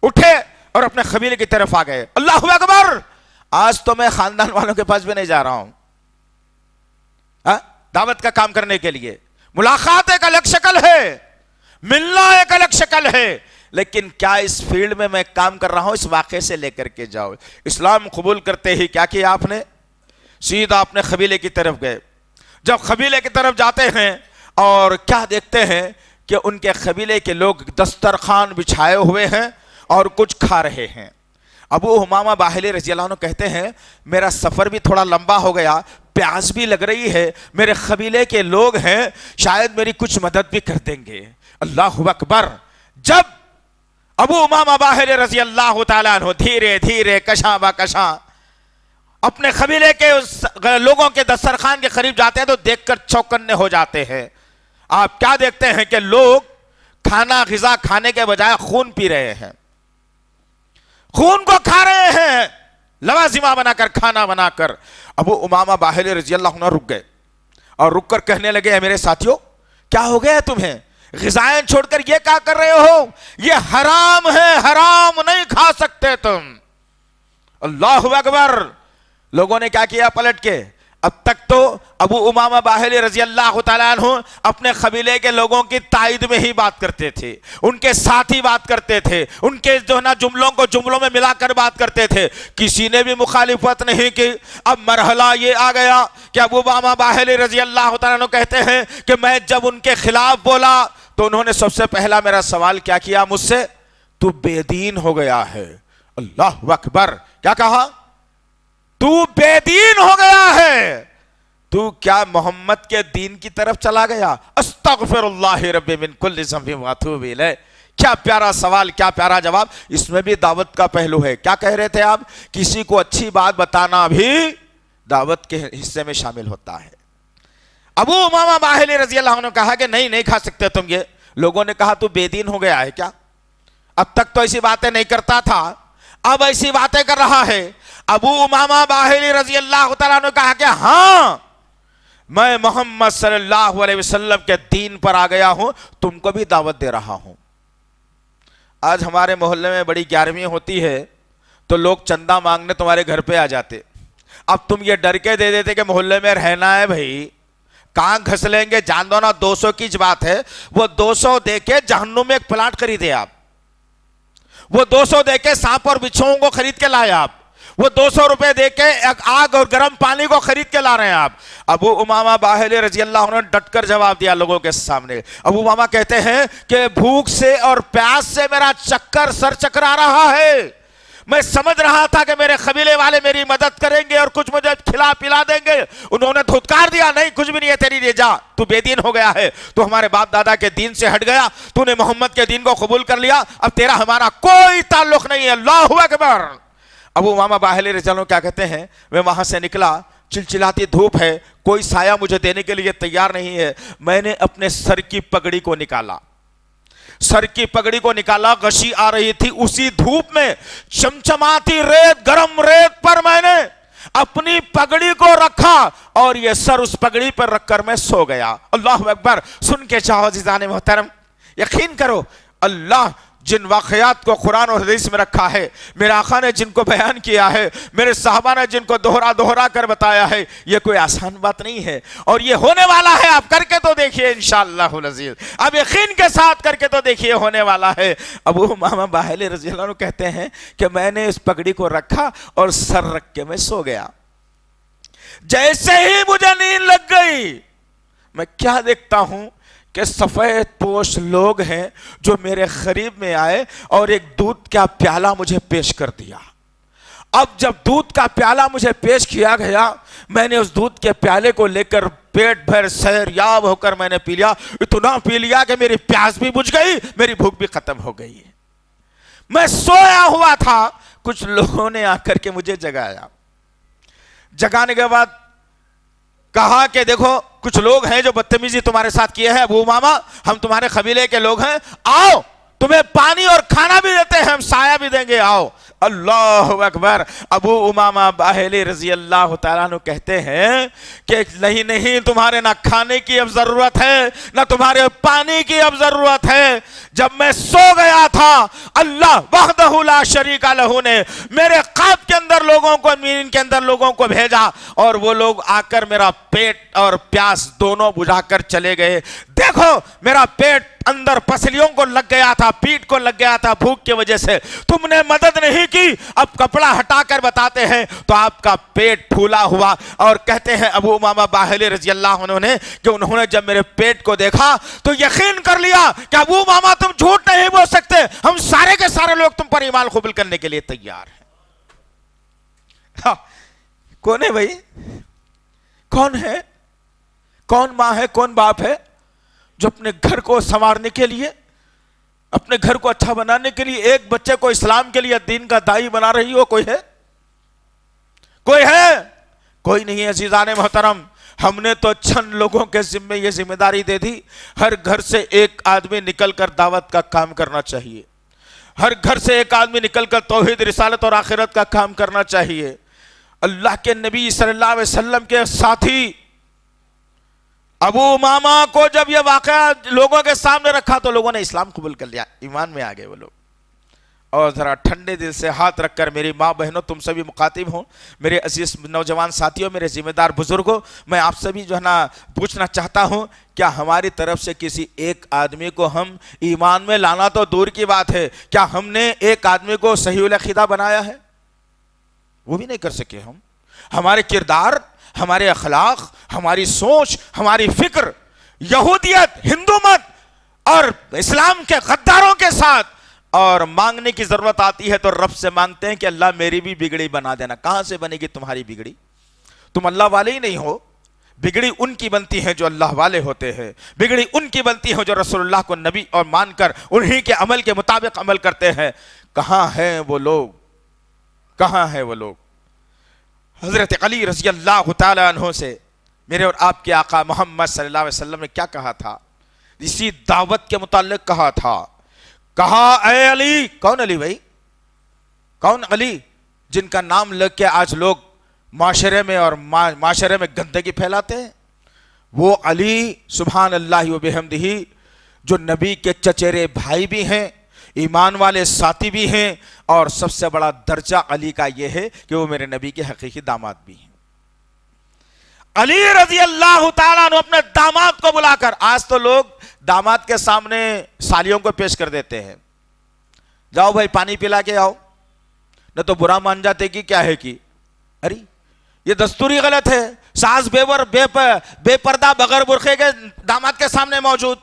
اٹھے اور اپنے قبیلے کی طرف آ گئے. اللہ اکبر. آج تو میں خاندان والوں کے پاس بھی نہیں جا رہا ہوں دعوت کا کام کرنے کے لیے. ملاقات ایک الگ شکل ہے، ملنا ایک الگ شکل ہے، لیکن کیا اس فیلڈ میں کام کر رہا ہوں اس واقعے سے لے کر کے جاؤ. اسلام قبول کرتے ہی کیا کیا آپ نے؟ سیدھا اپنے قبیلے کی طرف گئے. جب قبیلے کی طرف جاتے ہیں اور کیا دیکھتے ہیں کہ ان کے قبیلے کے لوگ دسترخوان بچھائے ہوئے ہیں اور کچھ کھا رہے ہیں. ابو امامہ باہلی رضی اللہ عنہ کہتے ہیں میرا سفر بھی تھوڑا لمبا ہو گیا، پیاس بھی لگ رہی ہے، میرے قبیلے کے لوگ ہیں، شاید میری کچھ مدد بھی کر دیں گے. اللہ اکبر. جب ابو امامہ باہلی رضی اللہ تعالیٰ عنہ دھیرے دھیرے کشاں با کشاں اپنے قبیلے کے لوگوں کے دسترخوان کے قریب جاتے ہیں تو دیکھ کر چوکنے ہو جاتے ہیں. آپ کیا دیکھتے ہیں کہ لوگ کھانا غذا کھانے کے بجائے خون پی رہے ہیں، خون کو کھا رہے ہیں، لوازمہ بنا کر، کھانا بنا کر. ابو امامہ باہلی رضی اللہ عنہ رک گئے اور رک کر کہنے لگے اے میرے ساتھیوں، کیا ہو گیا تمہیں؟ غذائیں چھوڑ کر یہ کیا کر رہے ہو؟ یہ حرام ہے، حرام نہیں کھا سکتے تم. اللہ اکبر. لوگوں نے کیا کیا پلٹ کے؟ اب تک تو ابو امامہ باہلی رضی اللہ تعالیٰ عنہ اپنے قبیلے کے لوگوں کی تائید میں ہی بات کرتے تھے، ان کے ساتھ ہی بات کرتے تھے، ان کے جو ہے نا جملوں کو جملوں میں ملا کر بات کرتے تھے، کسی نے بھی مخالفت نہیں کی. اب مرحلہ یہ آ گیا کہ ابو امامہ باہلی رضی اللہ تعالیٰ عنہ کہتے ہیں کہ میں جب ان کے خلاف بولا تو انہوں نے سب سے پہلا میرا سوال کیا کیا مجھ سے؟ تو بے دین ہو گیا ہے. اللہ اکبر. کیا کہا؟ تو بے دین ہو گیا ہے، تو کیا محمد کے دین کی طرف چلا گیا؟ استغفر اللہ ربی من کل ذنب واتوب الیہ. کیا پیارا سوال، کیا پیارا جواب. اس میں بھی دعوت کا پہلو ہے. کیا کہہ رہے تھے آپ؟ کسی کو اچھی بات بتانا بھی دعوت کے حصے میں شامل ہوتا ہے. ابو امامہ باہلی رضی اللہ عنہ نے کہا کہ نہیں کھا سکتے تم یہ. لوگوں نے کہا تو بے دین ہو گیا ہے کیا؟ اب تک تو ایسی باتیں نہیں کرتا تھا، اب ایسی باتیں کر رہا ہے. ابو امامہ باہلی رضی اللہ تعالیٰ نے کہا کہ ہاں میں محمد صلی اللہ علیہ وسلم کے دین پر آ گیا ہوں، تم کو بھی دعوت دے رہا ہوں. آج ہمارے محلے میں بڑی 11ویں ہوتی ہے تو لوگ چندہ مانگنے تمہارے گھر پہ آ جاتے. اب تم یہ ڈر کے دے دیتے کہ محلے میں رہنا ہے بھائی، کہاں گھس لیں گے، جان دو نا 200 کی بات ہے. وہ 200 دے کے جہنم میں ایک پلاٹ خریدے آپ، وہ 200 دے کے سانپ اور بچھوؤں کو خرید کے لائے آپ، وہ 200 روپے دے کے آگ اور گرم پانی کو خرید کے لا رہے ہیں آپ. ابو امامہ باہلی رضی اللہ عنہ نے ڈٹ کر جواب دیا لوگوں کے سامنے. ابو امامہ کہتے ہیں کہ بھوک سے اور پیاس سے میرا سر چکرا رہا ہے. میں سمجھ رہا تھا کہ میرے قبیلے والے میری مدد کریں گے اور کچھ مجھے کھلا پلا دیں گے. انہوں نے دھتکار دیا نہیں کچھ بھی نہیں ہے تیری، جا تو بے دین ہو گیا ہے، تو ہمارے باپ دادا کے دین سے ہٹ گیا، تو نے محمد کے دین کو قبول کر لیا، اب تیرا ہمارا کوئی تعلق نہیں ہے. اللہ اکبر. ابو امامہ باہلی رضی اللہ عنہ کیا کہتے ہیں میں وہاں سے نکلا، چلچلاتی دھوپ ہے، کوئی سایہ مجھے دینے کے لیے تیار نہیں ہے. میں نے اپنے سر کی پگڑی کو نکالا، سر کی پگڑی کو نکالا، غشی آ رہی تھی، اسی دھوپ میں چمچماتی ریت، گرم ریت پر میں نے اپنی پگڑی اور یہ سر اس پگڑی پر رکھ کر میں سو گیا۔ اللہ اکبر۔ سن کے چاہو عزیزان محترم، یقین کرو اللہ جن واقعات کو قرآن اور حدیث میں رکھا ہے، میرے آقا نے جن کو بیان کیا ہے، میرے صحابہ نے جن کو دوہرا کر بتایا ہے، یہ کوئی آسان بات نہیں ہے، اور یہ ہونے والا ہے۔ آپ کر کے تو دیکھیے انشاءاللہ العزیز، اب یقین کے ساتھ کر کے تو دیکھیے ہونے والا ہے۔ ابو امامہ باہلی رضی اللہ عنہ کہتے ہیں کہ میں نے اس پگڑی کو رکھا اور سر رکھ کے میں سو گیا۔ جیسے ہی مجھے نیند لگ گئی، میں کیا دیکھتا ہوں کہ سفید پوش لوگ ہیں جو میرے قریب میں آئے اور ایک دودھ کا پیالہ مجھے پیش کر دیا۔ اب جب دودھ کا پیالہ مجھے پیش کیا گیا، میں نے اس دودھ کے پیالے کو لے کر پیٹ بھر سحریاب ہو کر میں نے پی لیا۔ اتنا پی لیا کہ میری پیاس بھی بجھ گئی، میری بھوک بھی ختم ہو گئی۔ میں سویا ہوا تھا، کچھ لوگوں نے آ کر کے مجھے جگایا۔ جگانے کے بعد کہا کہ دیکھو کچھ لوگ ہیں جو بدتمیزی تمہارے ساتھ کیے ہیں، ابو امامہ ہم تمہارے قبیلے کے لوگ ہیں، آؤ تمہیں پانی اور کھانا بھی دیتے ہیں، ہم سایہ بھی دیں گے، آؤ۔ اللہ اکبر۔ ابو امامہ باہلی رضی اللہ تعالیٰ عنہ کہتے ہیں کہ نہیں تمہارے نہ کھانے کی اب ضرورت ہے نہ تمہارے پانی کی اب ضرورت ہے۔ جب میں سو گیا تھا، اللہ وحدہ لا شریک لہ نے میرے قلب کے اندر لوگوں کو، مین کے اندر لوگوں کو بھیجا، اور وہ لوگ آ کر میرا پیٹ اور پیاس دونوں بجھا کر چلے گئے۔ دیکھو میرا پیٹ اندر پسلیوں کو لگ گیا تھا، پیٹ کو لگ گیا تھا بھوک کی وجہ سے، تم نے مدد نہیں کی۔ اب کپڑا ہٹا کر بتاتے ہیں تو آپ کا پیٹ پھولا ہوا، اور کہتے ہیں ابو امامہ باہلی رضی اللہ عنہ نے کہ انہوں نے جب میرے پیٹ کو دیکھا تو یقین کر لیا کہ ابو امامہ تم جھوٹ نہیں بول سکتے، ہم سارے کے سارے لوگ تم پر ایمان قبول کرنے کے لیے تیار ہیں۔ کون ہے بھائی؟ کون ہے؟ کون ماں ہے؟ کون باپ ہے جو اپنے گھر کو سنوارنے کے لیے، اپنے گھر کو اچھا بنانے کے لیے ایک بچے کو اسلام کے لیے دین کا داعی بنا رہی ہو؟ کوئی ہے؟ کوئی ہے؟ کوئی نہیں ہے عزیزان محترم۔ ہم نے تو چند لوگوں کے ذمے یہ ذمہ داری دے دی، ہر گھر سے ایک آدمی نکل کر دعوت کا کام کرنا چاہیے، ہر گھر سے ایک آدمی نکل کر توحید، رسالت اور آخرت کا کام کرنا چاہیے۔ اللہ کے نبی صلی اللہ علیہ وسلم کے ساتھی ابو امامہ کو جب یہ واقعہ لوگوں کے سامنے رکھا تو لوگوں نے اسلام قبول کر لیا، ایمان میں آگئے وہ لوگ۔ اور ذرا ٹھنڈے دل سے ہاتھ رکھ کر میری ماں بہنوں، تم سبھی مخاطب ہوں، میرے عزیز نوجوان ساتھیوں، میرے ذمہ دار بزرگوں، میں آپ سبھی جو ہے نا پوچھنا چاہتا ہوں، کیا ہماری طرف سے کسی ایک آدمی کو ہم ایمان میں لانا تو دور کی بات ہے، کیا ہم نے ایک آدمی کو صحیح العقیدہ بنایا ہے؟ وہ بھی نہیں کر سکے ہم۔ ہمارے کردار، ہمارے اخلاق، ہماری سوچ، ہماری فکر یہودیت، ہندو مت اور اسلام کے غداروں کے ساتھ، اور مانگنے کی ضرورت آتی ہے تو رب سے مانگتے ہیں کہ اللہ میری بھی بگڑی بنا دینا۔ کہاں سے بنے گی تمہاری بگڑی؟ تم اللہ والے ہی نہیں ہو۔ بگڑی ان کی بنتی ہے جو اللہ والے ہوتے ہیں، بگڑی ان کی بنتی ہے جو رسول اللہ کو نبی اور مان کر انہی کے عمل کے مطابق عمل کرتے ہیں۔ کہاں ہیں وہ لوگ؟ کہاں ہیں وہ لوگ؟ حضرت علی رضی اللہ تعالیٰ عنہ سے میرے اور آپ کے آقا محمد صلی اللہ علیہ وسلم نے کیا کہا تھا؟ اسی دعوت کے متعلق کہا تھا، کہا اے علی۔ کون علی بھائی؟ کون علی جن کا نام لگ کے آج لوگ معاشرے میں اور معاشرے میں گندگی پھیلاتے ہیں؟ وہ علی سبحان اللہ و بحمدہ جو نبی کے چچیرے بھائی بھی ہیں، ایمان والے ساتھی بھی ہیں، اور سب سے بڑا درجہ علی کا یہ ہے کہ وہ میرے نبی کے حقیقی داماد بھی ہیں۔ علی رضی اللہ تعالیٰ عنہ اپنے داماد کو بلا کر، آج تو لوگ داماد کے سامنے سالیوں کو پیش کر دیتے ہیں، جاؤ بھائی پانی پلا کے آؤ، نہ تو برا مان جاتے کہ کیا ہے کہ ارے یہ دستوری غلط ہے، ساس بے پردہ بغیر برقعے کے داماد کے سامنے موجود۔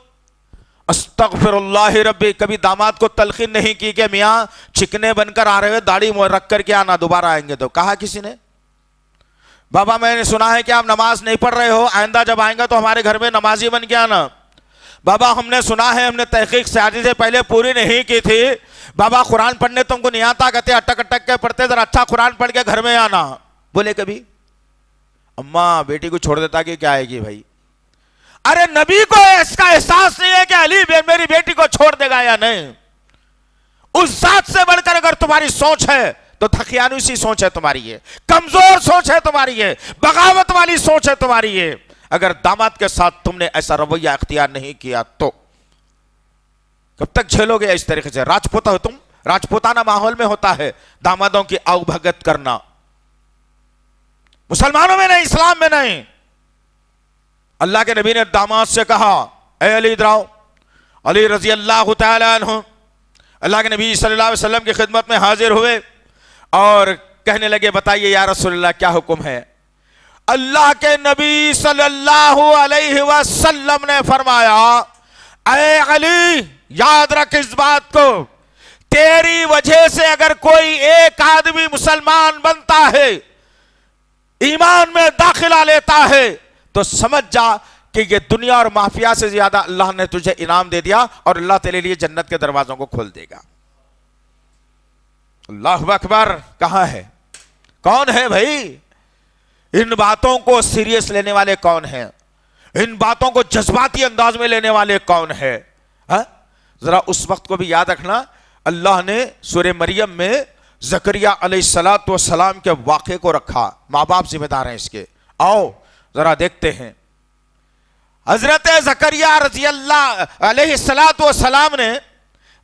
استغفر اللہ ربی، کبھی داماد کو تلقین نہیں کی کہ میاں چکنے بن کر آ رہے ہوئے داڑھی رکھ کر کے آنا، دوبارہ آئیں گے تو کہا کسی نے؟ بابا میں نے سنا ہے کہ آپ نماز نہیں پڑھ رہے ہو، آئندہ جب آئیں گا تو ہمارے گھر میں نمازی بن کے آنا۔ بابا ہم نے سنا ہے، ہم نے تحقیق شادی سے پہلے پوری نہیں کی تھی، بابا قرآن پڑھنے تم کو نہیں آتا، کہتے اٹک اٹک کے پڑھتے، ذرا اچھا قرآن پڑھ کے گھر میں آنا۔ بولے کبھی اماں بیٹی کو چھوڑ دیتا کہ کیا آئے گی بھائی؟ ارے نبی کو اس کا احساس نہیں ہے کہ علی میری بیٹی کو چھوڑ دے گا یا نہیں؟ اس ذات سے بڑھ کر اگر تمہاری سوچ ہے تو تھکیانوسی سوچ ہے تمہاری ہے، کمزور سوچ ہے تمہاری ہے، بغاوت والی سوچ ہے تمہاری ہے۔ اگر داماد کے ساتھ تم نے ایسا رویہ اختیار نہیں کیا تو کب تک جھیلو گے اس طریقے سے؟ راجپوتا ہو تم، راجپوتانہ ماحول میں ہوتا ہے دامادوں کی آؤ بھگت کرنا، مسلمانوں میں نہیں، اسلام میں نہیں۔ اللہ کے نبی نے داماد سے کہا اے علی ادھر آؤ۔ علی رضی اللہ تعالیٰ عنہ اللہ کے نبی صلی اللہ علیہ وسلم کی خدمت میں حاضر ہوئے اور کہنے لگے بتائیے یا رسول اللہ کیا حکم ہے؟ اللہ کے نبی صلی اللہ علیہ وسلم نے فرمایا اے علی یاد رکھ اس بات کو، تیری وجہ سے اگر کوئی ایک آدمی مسلمان بنتا ہے، ایمان میں داخلہ لیتا ہے، تو سمجھ جا کہ یہ دنیا اور مافیا سے زیادہ اللہ نے تجھے انعام دے دیا اور اللہ تیرے لیے جنت کے دروازوں کو کھول دے گا۔ اللہ اکبر۔ کہاں ہے؟ کون ہے بھائی؟ ان باتوں کو سیریس لینے والے کون ہیں؟ ان باتوں کو جذباتی انداز میں لینے والے کون ہیں؟ ذرا اس وقت کو بھی یاد رکھنا، اللہ نے سورہ مریم میں زکریا علیہ السلام کے واقعے کو رکھا، ماں باپ ذمہ دار ہیں اس کے۔ آؤ ذرا دیکھتے ہیں۔ حضرت زکریا رضی اللہ علیہ السلام نے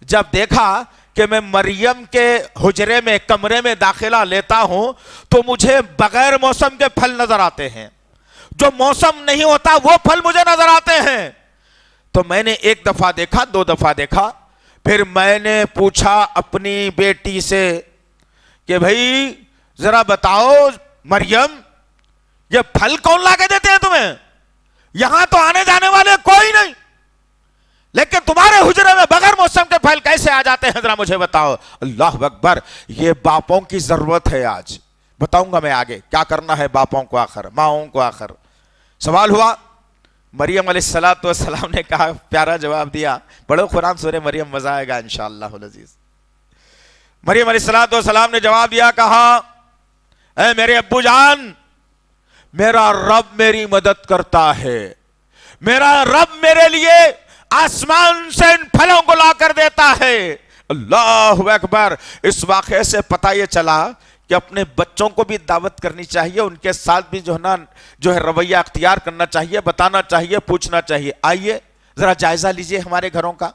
جب دیکھا کہ میں مریم کے حجرے میں کمرے میں داخلہ لیتا ہوں تو مجھے بغیر موسم کے پھل نظر آتے ہیں، جو موسم نہیں ہوتا وہ پھل مجھے نظر آتے ہیں۔ تو میں نے ایک دفعہ دیکھا، دو دفعہ دیکھا، پھر میں نے پوچھا اپنی بیٹی سے کہ بھائی ذرا بتاؤ مریم یہ پھل کون لا کے دیتے ہیں تمہیں؟ یہاں تو آنے جانے والے کوئی نہیں، لیکن تمہارے حجرے میں بغیر موسم کے پھل کیسے آ جاتے ہیں؟ ذرا مجھے بتاؤ۔ اللہ اکبر۔ یہ باپوں کی ضرورت ہے آج، بتاؤں گا میں آگے کیا کرنا ہے باپوں کو، آخر ماؤں کو۔ آخر سوال ہوا، مریم علیہ السلام نے کہا، پیارا جواب دیا، پڑھو قرآن سورہ مریم، مزہ آئے گا انشاءاللہ العزیز۔ مریم علیہ السلام نے جواب دیا، کہا اے میرے ابو جان، میرا رب میری مدد کرتا ہے، میرا رب میرے لیے آسمان سے ان پھلوں کو لا کر دیتا ہے۔ اللہ اکبر۔ اس واقعے سے پتہ یہ چلا کہ اپنے بچوں کو بھی دعوت کرنی چاہیے، ان کے ساتھ بھی جو ہے رویہ اختیار کرنا چاہیے، بتانا چاہیے، پوچھنا چاہیے۔ آئیے ذرا جائزہ لیجئے ہمارے گھروں کا۔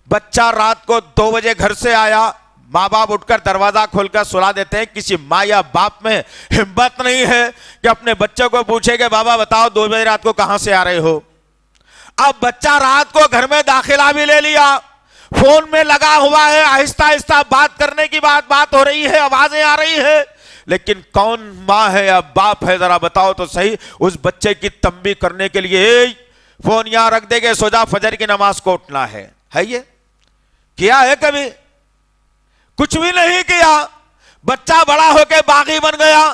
بچہ رات کو 2 بجے گھر سے آیا، ماں باپ اٹھ کر دروازہ کھول کر سلا دیتے ہیں۔ کسی ماں یا باپ میں ہمت نہیں ہے کہ اپنے بچے کو پوچھے کہ بابا بتاؤ 2 بجے رات کو کہاں سے آ رہے ہو؟ اب بچہ رات کو گھر میں داخلہ بھی لے لیا، فون میں لگا ہوا ہے، آہستہ آہستہ بات کرنے کی بات ہو رہی ہے، آوازیں آ رہی ہے، لیکن کون ماں ہے یا باپ ہے؟ ذرا بتاؤ تو صحیح اس بچے کی تنبیہ کرنے کے لیے فون یہاں رکھ دے گے، سو جا فجر کی نماز کو اٹھنا ہے یہ کیا ہے کبھی؟ کچھ بھی نہیں کیا۔ بچہ بڑا ہو کے باغی بن گیا،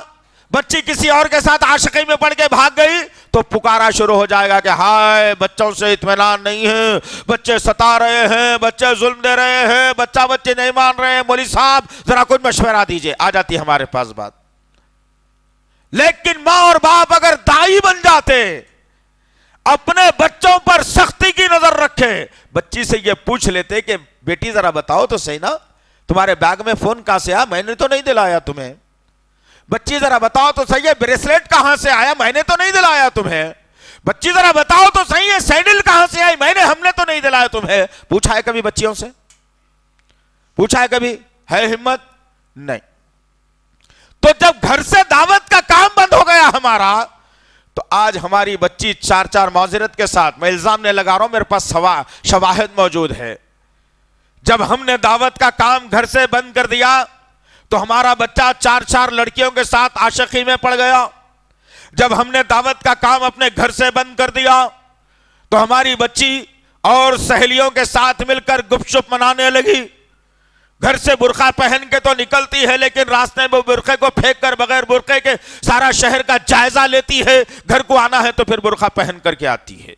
بچی کسی اور کے ساتھ عاشقی میں پڑ کے بھاگ گئی تو پکارا شروع ہو جائے گا کہ ہائے بچوں سے اطمینان نہیں ہے، بچے ستا رہے ہیں، بچے ظلم دے رہے ہیں، بچے نہیں مان رہے ہیں، مولوی صاحب ذرا کچھ مشورہ دیجئے۔ آ جاتی ہے ہمارے پاس بات۔ لیکن ماں اور باپ اگر دائی بن جاتے، اپنے بچوں پر سختی کی نظر رکھے، بچی سے یہ پوچھ لیتے کہ بیٹی ذرا بتاؤ تو صحیح نا، تمہارے بیگ میں فون کہاں سے آیا؟ میں نے تو نہیں دلایا تمہیں۔ بچی ذرا بتاؤ تو صحیح ہے بریسلیٹ کہاں سے آیا؟ میں نے تو نہیں دلایا تمہیں۔ بچی ذرا بتاؤ تو صحیح ہے سینڈل کہاں سے آئی؟ ہم نے تو نہیں دلایا تمہیں۔ پوچھا ہے کبھی بچیوں سے؟ پوچھا ہے کبھی؟ ہے ہمت؟ نہیں۔ تو جب گھر سے دعوت کا کام بند ہو گیا ہمارا، تو آج ہماری بچی 4 معذرت کے ساتھ، میں الزام نہیں لگا رہا ہوں، میرے پاس شواہد موجود ہے، جب ہم نے دعوت کا کام گھر سے بند کر دیا تو ہمارا بچہ 4 لڑکیوں کے ساتھ عاشقی میں پڑ گیا۔ جب ہم نے دعوت کا کام اپنے گھر سے بند کر دیا تو ہماری بچی اور سہیلیوں کے ساتھ مل کر گپ شپ منانے لگی۔ گھر سے برقع پہن کے تو نکلتی ہے، لیکن راستے میں برقعے کو پھینک کر بغیر برقعے کے سارا شہر کا جائزہ لیتی ہے۔ گھر کو آنا ہے تو پھر برقع پہن کر کے آتی ہے۔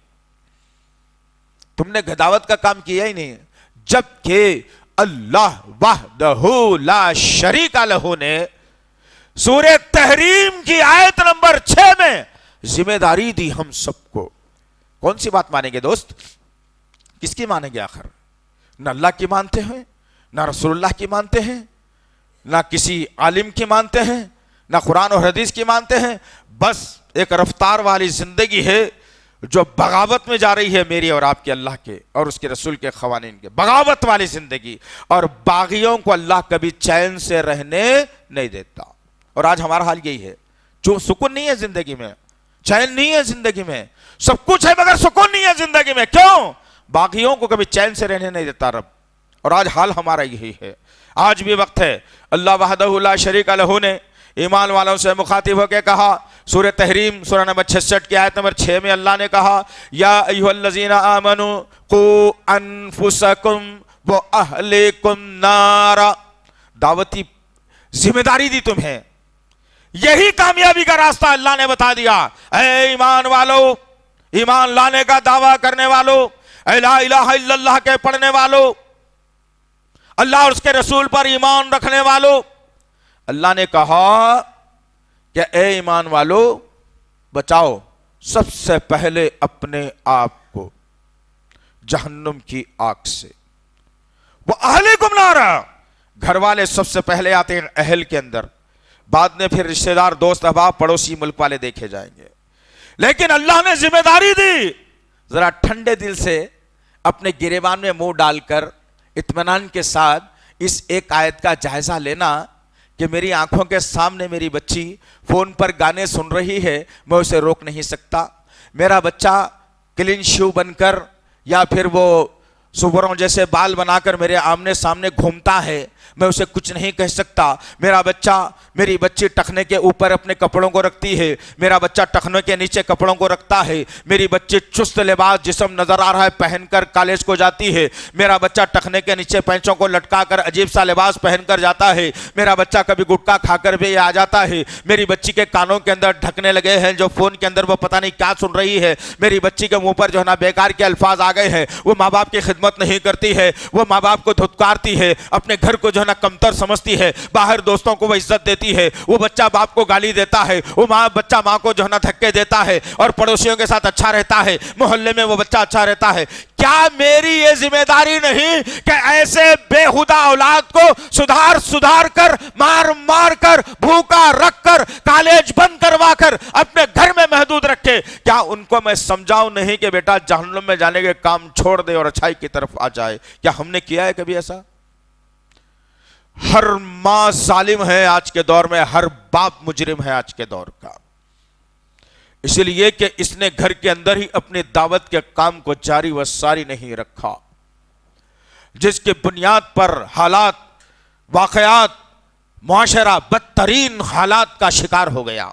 تم نے دعوت کا کام کیا ہی نہیں، جبکہ اللہ وحدہ لا شریک لہ نے سورہ تحریم کی آیت نمبر 6 میں ذمہ داری دی ہم سب کو۔ کون سی بات مانیں گے دوست؟ کس کی مانیں گے آخر؟ نہ اللہ کی مانتے ہیں، نہ رسول اللہ کی مانتے ہیں، نہ کسی عالم کی مانتے ہیں، نہ قرآن اور حدیث کی مانتے ہیں، بس ایک رفتار والی زندگی ہے جو بغاوت میں جا رہی ہے میری اور آپ کے اللہ کے اور اس کے رسول کے قوانین کے، بغاوت والی زندگی۔ اور باغیوں کو اللہ کبھی چین سے رہنے نہیں دیتا، اور آج ہمارا حال یہی ہے، جو سکون نہیں ہے زندگی میں، چین نہیں ہے زندگی میں، سب کچھ ہے مگر سکون نہیں ہے زندگی میں۔ کیوں؟ باغیوں کو کبھی چین سے رہنے نہیں دیتا رب، اور آج حال ہمارا یہی ہے۔ آج بھی وقت ہے، اللہ وحدہ لا شریک لہ نے ایمان والوں سے مخاطب ہو کے کہا، سورہ تحریم سورہ نمبر 66 کی آیت نمبر 6 میں اللہ نے کہا، یا ایھا الذین آمنوا قوا انفسکم واہلیکم نارا، دعوتی ذمہ داری دی تمہیں، یہی کامیابی کا راستہ اللہ نے بتا دیا۔ اے ایمان والو، ایمان لانے کا دعویٰ کرنے والو، اے لا الہ الا اللہ کے پڑھنے والو، اللہ اور اس کے رسول پر ایمان رکھنے والو، اللہ نے کہا کہ اے ایمان والو بچاؤ سب سے پہلے اپنے آپ کو جہنم کی آگ سے، وہ اہلیکم نارا، گھر والے سب سے پہلے آتے ہیں اہل کے اندر، بعد میں پھر رشتہ دار، دوست احباب، پڑوسی، ملک والے دیکھے جائیں گے۔ لیکن اللہ نے ذمہ داری دی، ذرا ٹھنڈے دل سے اپنے گریبان میں منہ ڈال کر اطمینان کے ساتھ اس ایک آیت کا جائزہ لینا کہ میری آنکھوں کے سامنے میری بچی فون پر گانے سن رہی ہے، میں اسے روک نہیں سکتا، میرا بچہ کلین شو بن کر یا پھر وہ سوروں جیسے بال بنا کر میرے آمنے سامنے گھومتا ہے، میں اسے کچھ نہیں کہہ سکتا، میرا بچہ، میری بچی ٹخنے کے اوپر اپنے کپڑوں کو رکھتی ہے، میرا بچہ ٹخنے کے نیچے کپڑوں کو رکھتا ہے، میری بچی چست لباس جسم نظر آ رہا ہے پہن کر کالج کو جاتی ہے، میرا بچہ ٹخنے کے نیچے پینچوں کو لٹکا کر عجیب سا لباس پہن کر جاتا ہے، میرا بچہ کبھی گٹکا کھا کر بھی آ جاتا ہے، میری بچی کے کانوں کے اندر ڈھکنے لگے ہیں جو فون کے اندر وہ پتہ نہیں کیا سن رہی ہے، میری بچی کے منہ پر جو ہے نا بیکار کے الفاظ آ گئے ہیں، وہ ماں باپ کی خدمت نہیں کرتی ہے، وہ ماں باپ کو دھتکارتی ہے، اپنے گھر کو جو ہے نا کمتر سمجھتی ہے، باہر دوستوں کو وہ عزت دیتی ہے، وہ بچہ باپ کو گالی دیتا ہے، وہ بچہ ماں کو جو ہے نا دھکے دیتا ہے، اور پڑوسیوں کے ساتھ اچھا رہتا ہے، محلے میں وہ بچہ اچھا رہتا ہے۔ کیا میری یہ ذمہ داری نہیں کہ ایسے بے خدا اولاد کو سدھار کر، مار کر، بھوکا رکھ کر، کالج بند کروا کر اپنے گھر میں محدود رکھے؟ کیا ان کو میں سمجھاؤں نہیں کہ بیٹا جہنم میں جانے کے کام چھوڑ دے اور اچھائی کی طرف آ جائے؟ کیا ہم نے کیا ہے کبھی ایسا؟ ہر ماں ظالم ہے آج کے دور میں، ہر باپ مجرم ہے آج کے دور کا، اس لیے کہ اس نے گھر کے اندر ہی اپنی دعوت کے کام کو جاری و ساری نہیں رکھا، جس کی بنیاد پر حالات، واقعات، معاشرہ بدترین حالات کا شکار ہو گیا۔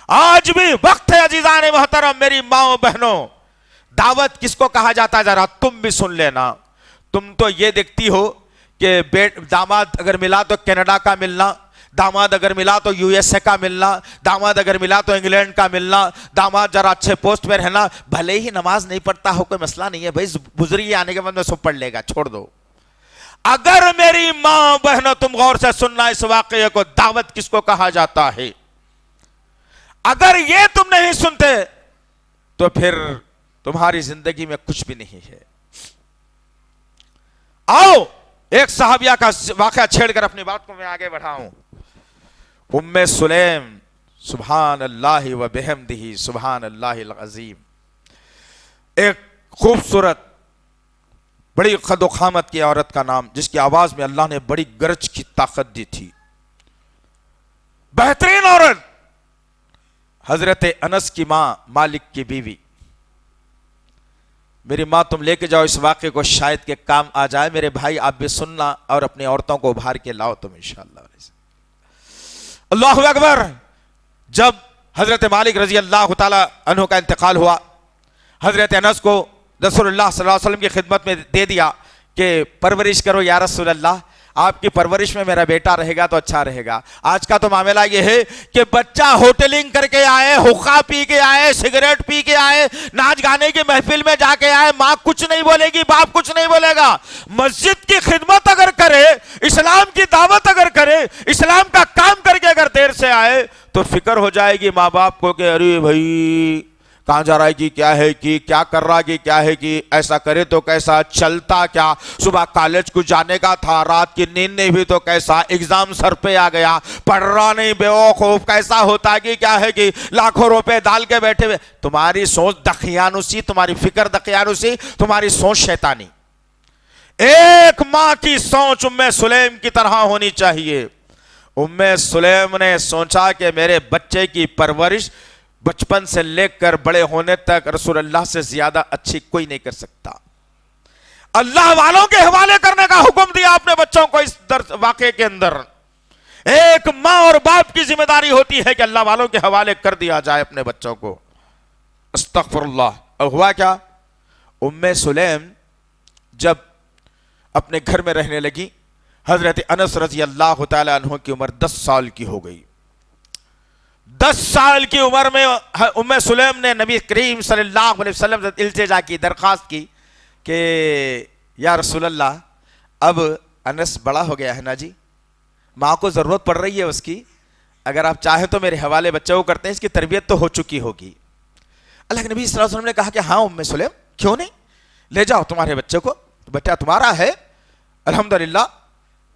آج بھی وقت ہے عزیزان محترم، میری ماں بہنوں، دعوت کس کو کہا جاتا ہے ذرا تم بھی سن لینا۔ تم تو یہ دیکھتی ہو کہ داماد اگر ملا تو کینیڈا کا ملنا، داماد اگر ملا تو یو ایس اے کا ملنا، داماد اگر ملا تو انگلینڈ کا ملنا، داماد ذرا اچھے پوسٹ پہ رہنا، بھلے ہی نماز نہیں پڑھتا ہو کوئی مسئلہ نہیں ہے بھائی، بزرگی آنے کے بعد میں سب پڑھ لے گا، چھوڑ دو۔ اگر میری ماں بہنوں تم غور سے سننا اس واقعے کو، دعوت کس کو کہا جاتا ہے، اگر یہ تم نہیں سنتے تو پھر تمہاری زندگی میں کچھ بھی نہیں ہے۔ آؤ ایک صحابیہ کا واقعہ چھیڑ کر اپنی بات کو میں آگے بڑھاؤں۔ ام سلیم، سبحان اللہ و بحمدہ سبحان اللہ العظیم، ایک خوبصورت بڑی قد و قامت کی عورت کا نام، جس کی آواز میں اللہ نے بڑی گرج کی طاقت دی تھی، بہترین عورت، حضرت انس کی ماں، مالک کی بیوی۔ میری ماں تم لے کے جاؤ اس واقعے کو، شاید کہ کام آ جائے۔ میرے بھائی آپ بھی سننا اور اپنی عورتوں کو ابھار کے لاؤ تم انشاءاللہ۔ اللہ اکبر۔ جب حضرت مالک رضی اللہ تعالی عنہ کا انتقال ہوا، حضرت انس کو رسول اللہ صلی اللہ علیہ وسلم کی خدمت میں دے دیا کہ پرورش کرو یا رسول اللہ، آپ کی پرورش میں میرا بیٹا رہے گا تو اچھا رہے گا۔ آج کا تو معاملہ یہ ہے کہ بچہ ہوٹلنگ کر کے آئے، حقہ پی کے آئے، سگریٹ پی کے آئے، ناچ گانے کی محفل میں جا کے آئے، ماں کچھ نہیں بولے گی، باپ کچھ نہیں بولے گا۔ مسجد کی خدمت اگر کرے، اسلام کی دعوت اگر کرے، اسلام کا کام کر کے اگر دیر سے آئے تو فکر ہو جائے گی ماں باپ کو کہ ارے بھائی کہاں جا رہا ہے کہ کیا ہے کہ کیا کر رہا کہ کیا ہے کہ ایسا کرے تو کیسا، چلتا کیا، صبح کالج کو جانے کا تھا، رات کی نیند نہیں ہوئی تو کیسا، ایگزام سر پہ آ گیا، پڑھ رہا نہیں، بیوقوف کیسا ہوتا ہے کہ کیا ہے کہ لاکھوں روپے ڈال کے بیٹھے ہوئے. تمہاری سوچ دقیانوسی، تمہاری فکر دقیانوسی، تمہاری سوچ شیطانی. ایک ماں کی سوچ ام سلیم کی طرح ہونی چاہیے. ام سلیم نے سوچا کہ میرے بچے کی پرورش بچپن سے لے کر بڑے ہونے تک رسول اللہ سے زیادہ اچھی کوئی نہیں کر سکتا. اللہ والوں کے حوالے کرنے کا حکم دیا اپنے بچوں کو. اس واقعے کے اندر ایک ماں اور باپ کی ذمہ داری ہوتی ہے کہ اللہ والوں کے حوالے کر دیا جائے اپنے بچوں کو. استغفر اللہ. اور ہوا کیا، ام سلیم جب اپنے گھر میں رہنے لگی، حضرت انس رضی اللہ تعالی عنہ کی عمر 10 سال کی ہو گئی. 10 سال کی عمر میں ام سلیم نے نبی کریم صلی اللہ علیہ وسلم سے التجا کی، درخواست کی کہ یا رسول اللہ، اب انس بڑا ہو گیا ہے نا جی، ماں کو ضرورت پڑ رہی ہے اس کی، اگر آپ چاہیں تو میرے حوالے بچے کو کرتے ہیں، اس کی تربیت تو ہو چکی ہوگی. اللہ کے نبی صلی اللہ علیہ وسلم نے کہا کہ ہاں ام سلیم، کیوں نہیں، لے جاؤ تمہارے بچے کو، بچہ تمہارا ہے. الحمدللہ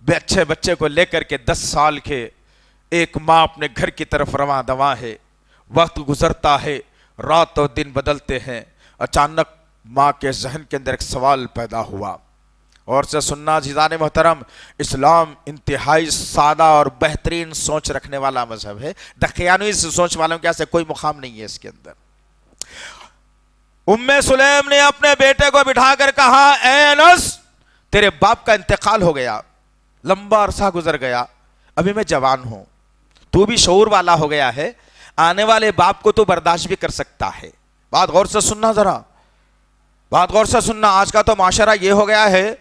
اچھے بچے کو لے کر کے 10 سال کے ایک ماں اپنے گھر کی طرف رواں دواں ہے. وقت گزرتا ہے، رات اور دن بدلتے ہیں. اچانک ماں کے ذہن کے اندر ایک سوال پیدا ہوا. اور سے سننا عزیزان محترم، اسلام انتہائی سادہ اور بہترین سوچ رکھنے والا مذہب ہے. دقیانوی سوچ والوں کے ایسے کوئی مقام نہیں ہے اس کے اندر. ام سلیم نے اپنے بیٹے کو بٹھا کر کہا، اے انس، تیرے باپ کا انتقال ہو گیا، لمبا عرصہ گزر گیا، ابھی میں جوان ہوں، تو بھی شعور والا ہو گیا ہے، آنے والے باپ کو تو برداشت بھی کر سکتا ہے. بات غور سے سننا، ذرا بات غور سے سننا. آج کا تو معاشرہ یہ ہو گیا ہے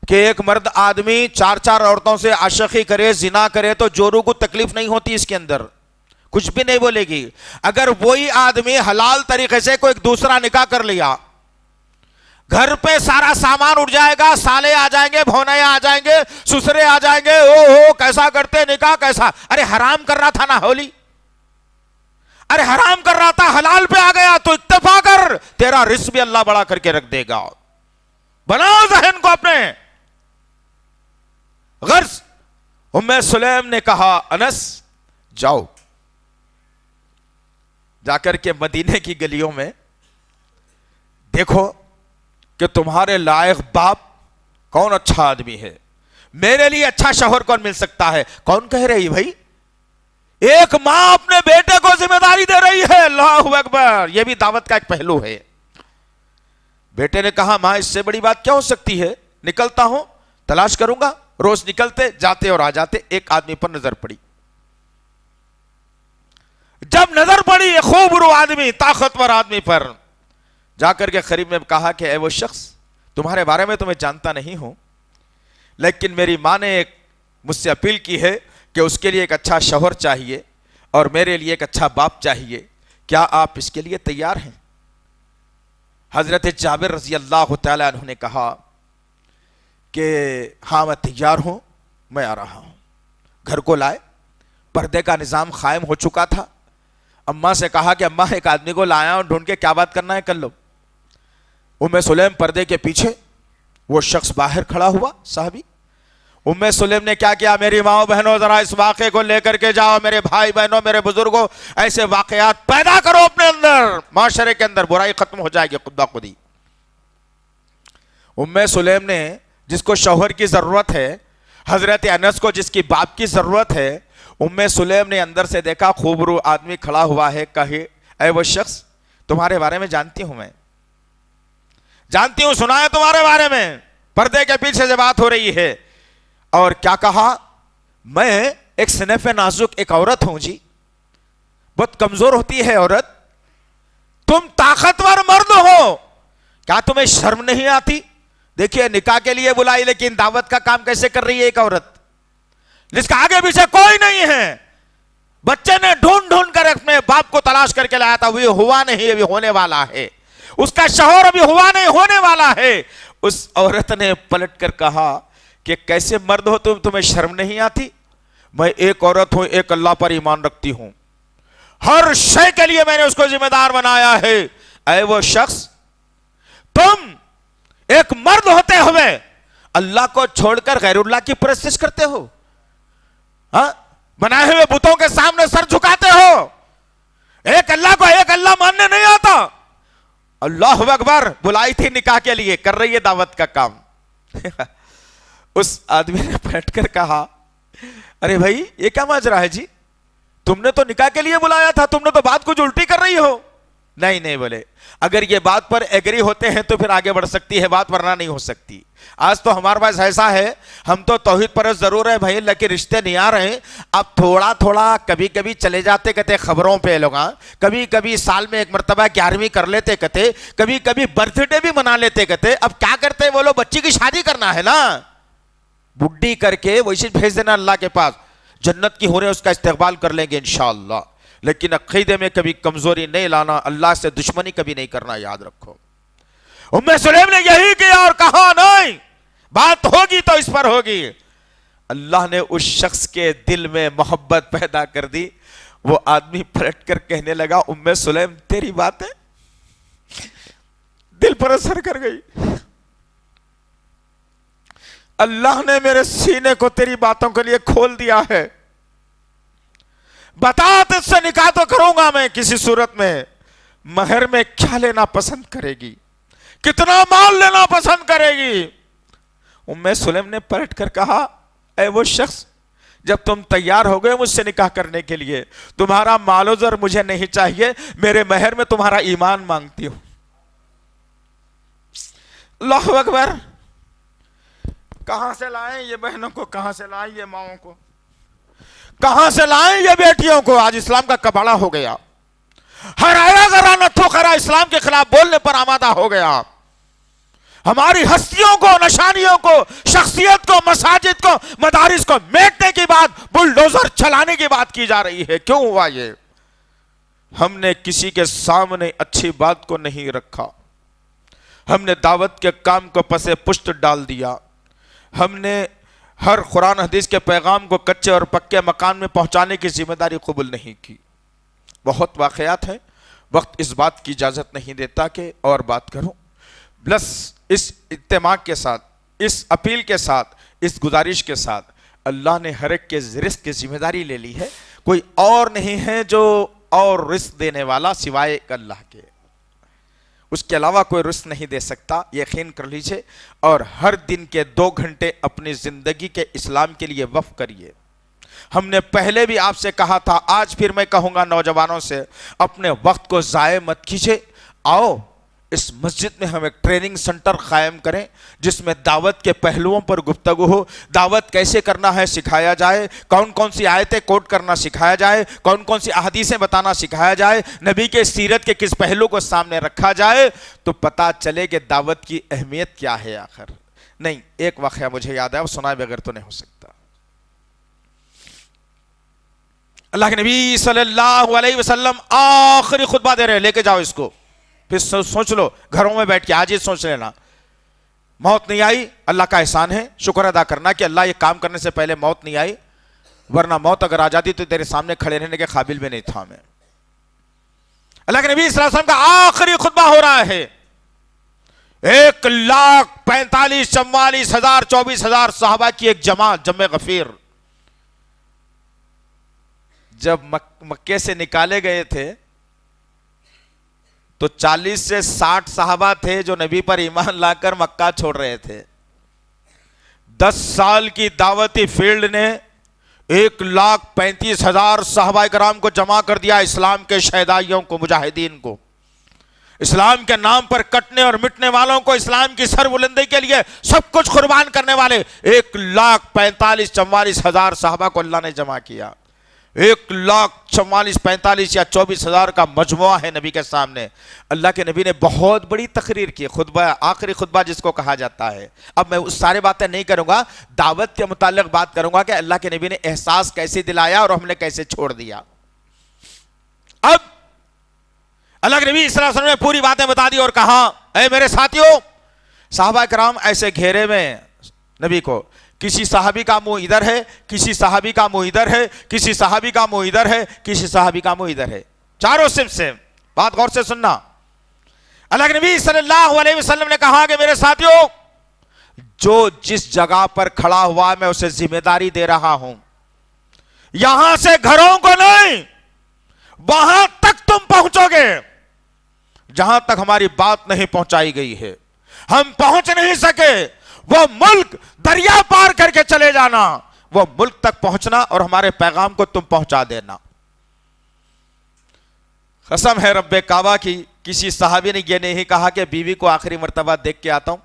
کہ ایک مرد آدمی 4 عورتوں سے عاشقی کرے، زنا کرے تو جورو کو تکلیف نہیں ہوتی، اس کے اندر کچھ بھی نہیں بولے گی. اگر وہی آدمی حلال طریقے سے کوئی ایک دوسرا نکاح کر لیا، گھر پہ سارا سامان اٹھ جائے گا، سالے آ جائیں گے، بھونیاں آ جائیں گے، سسرے آ جائیں گے، او ہو کیسا کرتے نکاح کیسا، ارے حرام کر رہا تھا نا ہولی، ارے حرام کر رہا تھا، حلال پہ آ گیا تو اتفاق کر، تیرا رزق بھی اللہ بڑا کر کے رکھ دے گا. بناؤ ذہن کو اپنے. غرض ام سلیم نے کہا، انس جاؤ، جا کر کے مدینے کی گلیوں میں دیکھو کہ تمہارے لائق باپ کون اچھا آدمی ہے، میرے لیے اچھا شوہر کون مل سکتا ہے. کون کہہ رہی بھائی، ایک ماں اپنے بیٹے کو ذمہ داری دے رہی ہے. اللہ اکبر. یہ بھی دعوت کا ایک پہلو ہے. بیٹے نے کہا، ماں اس سے بڑی بات کیا ہو سکتی ہے، نکلتا ہوں، تلاش کروں گا. روز نکلتے جاتے اور آ جاتے. ایک آدمی پر نظر پڑی. جب نظر پڑی ایک خوب رو آدمی، طاقتور آدمی پر، جا کر کے قریب میں کہا کہ اے وہ شخص، تمہارے بارے میں تو میں جانتا نہیں ہوں، لیکن میری ماں نے ایک مجھ سے اپیل کی ہے کہ اس کے لیے ایک اچھا شوہر چاہیے اور میرے لیے ایک اچھا باپ چاہیے، کیا آپ اس کے لیے تیار ہیں؟ حضرت جابر رضی اللہ تعالی عنہ نے کہا کہ ہاں میں تیار ہوں، میں آ رہا ہوں. گھر کو لائے، پردے کا نظام قائم ہو چکا تھا. اماں سے کہا کہ اماں ایک آدمی کو لایا ہوں، ڈھونڈ کے کیا بات کرنا ہے کر لو. ام سلیم پردے کے پیچھے، وہ شخص باہر کھڑا ہوا صحابی. ام سلیم نے کیا کیا، میری ماں بہنوں ذرا اس واقعے کو لے کر کے جاؤ، میرے بھائی بہنوں، میرے بزرگوں، ایسے واقعات پیدا کرو اپنے اندر، معاشرے کے اندر برائی ختم ہو جائے گی خود بخودی. ام سلیم نے جس کو شوہر کی ضرورت ہے، حضرت انس کو جس کی باپ کی ضرورت ہے، ام سلیم نے اندر سے دیکھا خوبرو آدمی کھڑا ہوا ہے. کہے، اے وہ شخص، تمہارے بارے میں جانتی ہوں، میں جانتی ہوں، سنا ہے تمہارے بارے میں، پردے کے پیچھے سے بات ہو رہی ہے. اور کیا کہا، میں ایک صنف نازک ایک عورت ہوں جی، بہت کمزور ہوتی ہے عورت، تم طاقتور مرد ہو، کیا تمہیں شرم نہیں آتی؟ دیکھیے نکاح کے لیے بلائی لیکن دعوت کا کام کیسے کر رہی ہے ایک عورت جس کا آگے پیچھے کوئی نہیں ہے. بچے نے ڈھونڈ ڈھونڈ کر اپنے باپ کو تلاش کر کے لایا تھا، وہ ہوا نہیں، ابھی ہونے والا ہے. اس کا شوہر ابھی ہوا نہیں، ہونے والا ہے. اس عورت نے پلٹ کر کہا کہ کیسے مرد ہو تم، تمہیں شرم نہیں آتی؟ میں ایک عورت ہوں، ایک اللہ پر ایمان رکھتی ہوں، ہر شے کے لیے میں نے اس کو ذمہ دار بنایا ہے، اے وہ شخص تم ایک مرد ہوتے ہوئے اللہ کو چھوڑ کر غیر اللہ کی پرستش کرتے ہو، ہاں بنائے ہوئے بتوں کے سامنے سر جھکاتے ہو، ایک اللہ کو ایک اللہ ماننے نہیں آتا۔ اللہ اکبر، بلائی تھی نکاح کے لیے، کر رہی ہے دعوت کا کام۔ اس آدمی نے بیٹھ کر کہا ارے بھائی یہ کیا ماجرا ہے جی، تم نے تو نکاح کے لیے بلایا تھا، تم نے تو بات کچھ الٹی کر رہی ہو۔ نہیں بولے، اگر یہ بات پر ایگری ہوتے ہیں تو پھر آگے بڑھ سکتی ہے بات، ورنہ نہیں ہو سکتی۔ آج تو ہمارے پاس ایسا ہے، ہم تو توحید پرست ضرور ہے بھائی، لیکن رشتے نہیں آ رہے، اب تھوڑا تھوڑا کبھی کبھی چلے جاتے کہتے خبروں پہ لوگ، کبھی کبھی سال میں ایک مرتبہ 11ویں کر لیتے کہتے، کبھی کبھی برتھ ڈے بھی منا لیتے کہتے۔ اب کیا کرتے وہ لوگ، بچی کی شادی کرنا ہے نا، بڈھی کر کے ویسے بھیج دینا اللہ کے پاس، جنت کی ہو رہے اس کا استقبال کر لیں گے انشاءاللہ، لیکن عقیدے میں کبھی کمزوری نہیں لانا، اللہ سے دشمنی کبھی نہیں کرنا، یاد رکھو۔ ام سلیم نے یہی کیا اور کہا نہیں، بات ہوگی تو اس پر ہوگی۔ اللہ نے اس شخص کے دل میں محبت پیدا کر دی، وہ آدمی پلٹ کر کہنے لگا ام سلیم تیری باتیں دل پر اثر کر گئی، اللہ نے میرے سینے کو تیری باتوں کے لیے کھول دیا ہے، بتا تجھ سے نکاح تو کروں گا میں کسی صورت میں، مہر میں کیا لینا پسند کرے گی، کتنا مال لینا پسند کرے گی؟ ام سلیم نے پلٹ کر کہا اے وہ شخص جب تم تیار ہو گئے مجھ سے نکاح کرنے کے لیے، تمہارا مال و زر مجھے نہیں چاہیے، میرے مہر میں تمہارا ایمان مانگتی ہوں۔ اللہ اکبر، کہاں سے لائیں یہ بہنوں کو، کہاں سے لائیں یہ ماؤں کو، کہاں سے لائیں یہ بیٹیوں کو؟ آج اسلام کا کباڑہ ہو گیا، ہر آیا ذرا نتھو خرا اسلام کے خلاف بولنے پر آمادہ ہو گیا، ہماری ہستیوں کو، نشانیوں کو، شخصیت کو، مساجد کو، مدارس کو میٹنے کی بات، بلڈوزر چلانے کی بات کی جا رہی ہے۔ کیوں ہوا یہ؟ ہم نے کسی کے سامنے اچھی بات کو نہیں رکھا، ہم نے دعوت کے کام کو پسے پشت ڈال دیا، ہم نے ہر قرآن حدیث کے پیغام کو کچے اور پکے مکان میں پہنچانے کی ذمہ داری قبول نہیں کی۔ بہت واقعات ہیں، وقت اس بات کی اجازت نہیں دیتا کہ اور بات کروں، بس اس اجتماع کے ساتھ، اس اپیل کے ساتھ، اس گزارش کے ساتھ، اللہ نے ہر ایک کے رزق کی ذمہ داری لے لی ہے، کوئی اور نہیں ہے جو اور رزق دینے والا سوائے اللہ کے، اس کے علاوہ کوئی رزق نہیں دے سکتا، یقین کر لیجئے۔ اور ہر دن کے 2 گھنٹے اپنی زندگی کے اسلام کے لیے وقف کریے۔ ہم نے پہلے بھی آپ سے کہا تھا، آج پھر میں کہوں گا نوجوانوں سے، اپنے وقت کو ضائع مت کیجئے، آؤ اس مسجد میں ہم ایک ٹریننگ سنٹر قائم کریں جس میں دعوت کے پہلوؤں پر گفتگو ہو، دعوت کیسے کرنا ہے سکھایا جائے، کون کون سی آیتیں کوٹ کرنا سکھایا جائے، کون کون سی احادیثیں بتانا سکھایا جائے، نبی کے سیرت کے کس پہلو کو سامنے رکھا جائے، تو پتہ چلے کہ دعوت کی اہمیت کیا ہے۔ آخر نہیں، ایک واقعہ مجھے یاد ہے، وہ سنائے بغیر تو نہیں ہو سکتا۔ اللہ کے نبی صلی اللہ علیہ وسلم آخری خطبہ دے رہے، لے کے جاؤ اس کو، پھر سوچ لو گھروں میں بیٹھ کے، آج ہی سوچ لینا، موت نہیں آئی اللہ کا احسان ہے، شکر ادا کرنا کہ اللہ یہ کام کرنے سے پہلے موت نہیں آئی، ورنہ موت اگر آ جاتی تو تیرے سامنے کھڑے رہنے کے قابل بھی نہیں تھا میں۔ اللہ کے نبی صلی اللہ علیہ وسلم کا آخری خطبہ ہو رہا ہے، 1,45,000 44,000 24,000 صحابہ کی ایک جماعت، جمع غفیر، جب مکے سے نکالے گئے تھے تو 40 سے 60 صحابہ تھے جو نبی پر ایمان لا کر مکہ چھوڑ رہے تھے۔ 10 سال کی دعوتی فیلڈ نے 1,35,000 صحابہ کرام کو جمع کر دیا، اسلام کے شہدائیوں کو، مجاہدین کو، اسلام کے نام پر کٹنے اور مٹنے والوں کو، اسلام کی سر بلندی کے لیے سب کچھ قربان کرنے والے 1,45,000 صحابہ کو اللہ نے جمع کیا۔ 1,44,000 یا 24,000 کا مجموعہ ہے نبی کے سامنے۔ اللہ کے نبی نے بہت بڑی تقریر کی، خطبہ، آخری خطبہ جس کو کہا جاتا ہے۔ اب میں اس سارے باتیں نہیں کروں گا، دعوت کے متعلق بات کروں گا کہ اللہ کے نبی نے احساس کیسے دلایا اور ہم نے کیسے چھوڑ دیا۔ اب اللہ کے نبی صلی اللہ علیہ وسلم نے پوری باتیں بتا دی اور کہا اے میرے ساتھیوں، صحابہ کرام ایسے گھیرے میں نبی کو، کسی صحابی کا منہ ادھر ہے، کسی صحابی کا منہ ادھر ہے، کسی صحابی کا منہ ادھر ہے، کسی صحابی کا منہ ادھر ہے، چاروں صف سے، بات غور سے سننا۔ اللہ کے نبی صلی اللہ علیہ وسلم نے کہا کہ میرے ساتھیوں، جو جس جگہ پر کھڑا ہوا میں اسے ذمہ داری دے رہا ہوں، یہاں سے گھروں کو نہیں، وہاں تک تم پہنچو گے جہاں تک ہماری بات نہیں پہنچائی گئی ہے۔ ہم پہنچ نہیں سکے، وہ ملک دریا پار کر کے چلے جانا، وہ ملک تک پہنچنا اور ہمارے پیغام کو تم پہنچا دینا۔ قسم ہے رب کعبہ کی، کسی صحابی نے یہ نہیں کہا کہ بیوی کو آخری مرتبہ دیکھ کے آتا ہوں،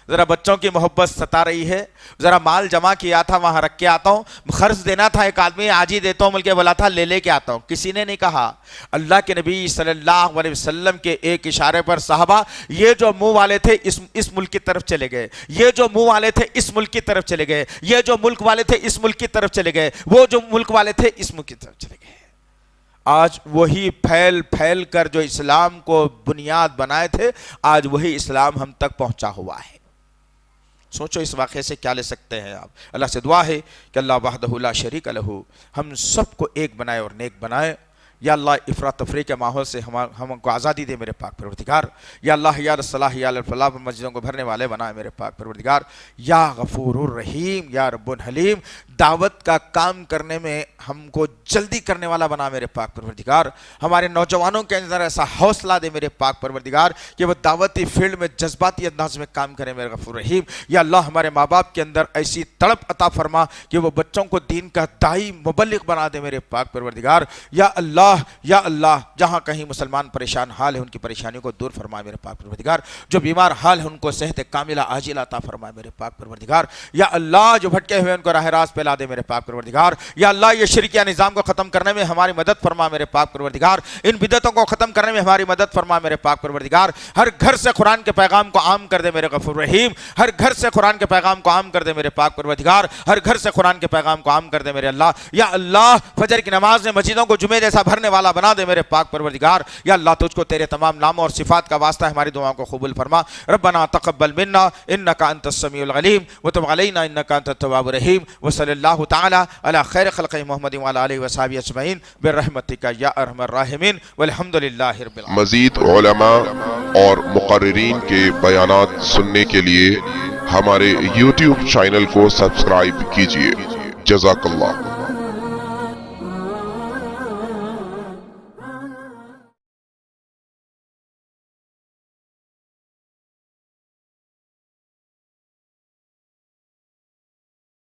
ذرا بچوں کی محبت ستا رہی ہے، ذرا مال جمع کیا تھا وہاں رکھ کے آتا ہوں، خرچ دینا تھا ایک آدمی آج ہی دیتا ہوں بلکہ بولا تھا لے کے آتا ہوں۔ کسی نے نہیں کہا۔ اللہ کے نبی صلی اللہ علیہ وسلم کے ایک اشارے پر صحابہ یہ جو منہ والے تھے اس ملک کی طرف چلے گئے، یہ جو منہ والے تھے اس ملک کی طرف چلے گئے، یہ جو ملک والے تھے اس ملک کی طرف چلے گئے، وہ جو ملک والے تھے اس ملک کی طرف چلے گئے۔ آج وہی پھیل کر جو اسلام کو بنیاد بنائے تھے، آج وہی اسلام ہم تک پہنچا ہوا ہے۔ سوچو اس واقعے سے کیا لے سکتے ہیں آپ۔ اللہ سے دعا ہے کہ اللہ وحدہ لا شریک لہ ہم سب کو ایک بنائے اور نیک بنائے۔ یا اللہ افراط تفریح کے ماحول سے ہم کو آزادی دے میرے پاک پروردگار۔ یا اللہ یا الصلاح یا الفلاح مسجدوں کو بھرنے والے بنائے میرے پاک پروردگار۔ یا غفور الرحیم یا رب الحلیم، دعوت کا کام کرنے میں ہم کو جلدی کرنے والا بنا میرے پاک پروردگار۔ ہمارے نوجوانوں کے اندر ایسا حوصلہ دے میرے پاک پروردگار کہ وہ دعوتی فیلڈ میں جذباتی انداز میں کام کریں میرے غفور الرحیم۔ یا اللہ ہمارے ماں باپ کے اندر ایسی تڑپ عطا فرما کہ وہ بچوں کو دین کا داعی مبلغ بنا دے میرے پاک پروردگار۔ یا اللہ جہاں کہیں مسلمان پریشان حال ہے ان کی پریشانیوں کو دور فرمائے میرے پاک پروردگار، جو بیمار حال ہے ان کو صحت کاملہ عاجلہ عطا فرمائے میرے پاک پروردگار۔ یا اللہ جو بھٹکے ہوئے ان کو راہ راست پہلا دے میرے پاک پروردگار۔ یا اللہ یہ شرکیہ نظام کو ختم کرنے میں ہماری مدد فرما میرے پاک پروردگار، ان بدعتوں کو ختم کرنے میں ہماری مدد فرما میرے پاک پروردگار۔ ہر گھر سے قرآن کے پیغام کو عام کر دے میرے غفور رحیم، ہر گھر سے قرآن کے پیغام کو عام کر دے میرے پاک پروردگار، ہر گھر سے قرآن کے پیغام کو عام کر دے میرے اللہ۔ یا اللہ فجر کی نماز میں مسجدوں کو جمعے جیسا بھرنے والا بنا دے میرے پاک پروردگار۔ یا اللہ تجھ کو تیرے تمام ناموں اور صفات کا واسطہ ہماری دعاؤں کو قبول فرما۔ ربنا تقبل منا انک انت السمیع العلیم وتب علینا انک انت التواب الرحیم، وصلی اللہ تعالی علی خیر خلق محمد وعلی آلہ وصحبہ اجمعین برحمتک یا ارحم الراحمین والحمد للہ رب العالمین۔ مزید علماء اور مقررین کے بیانات سننے کے لیے ہمارے YouTube چینل کو سبسکرائب کیجیے۔ جزاک اللہ۔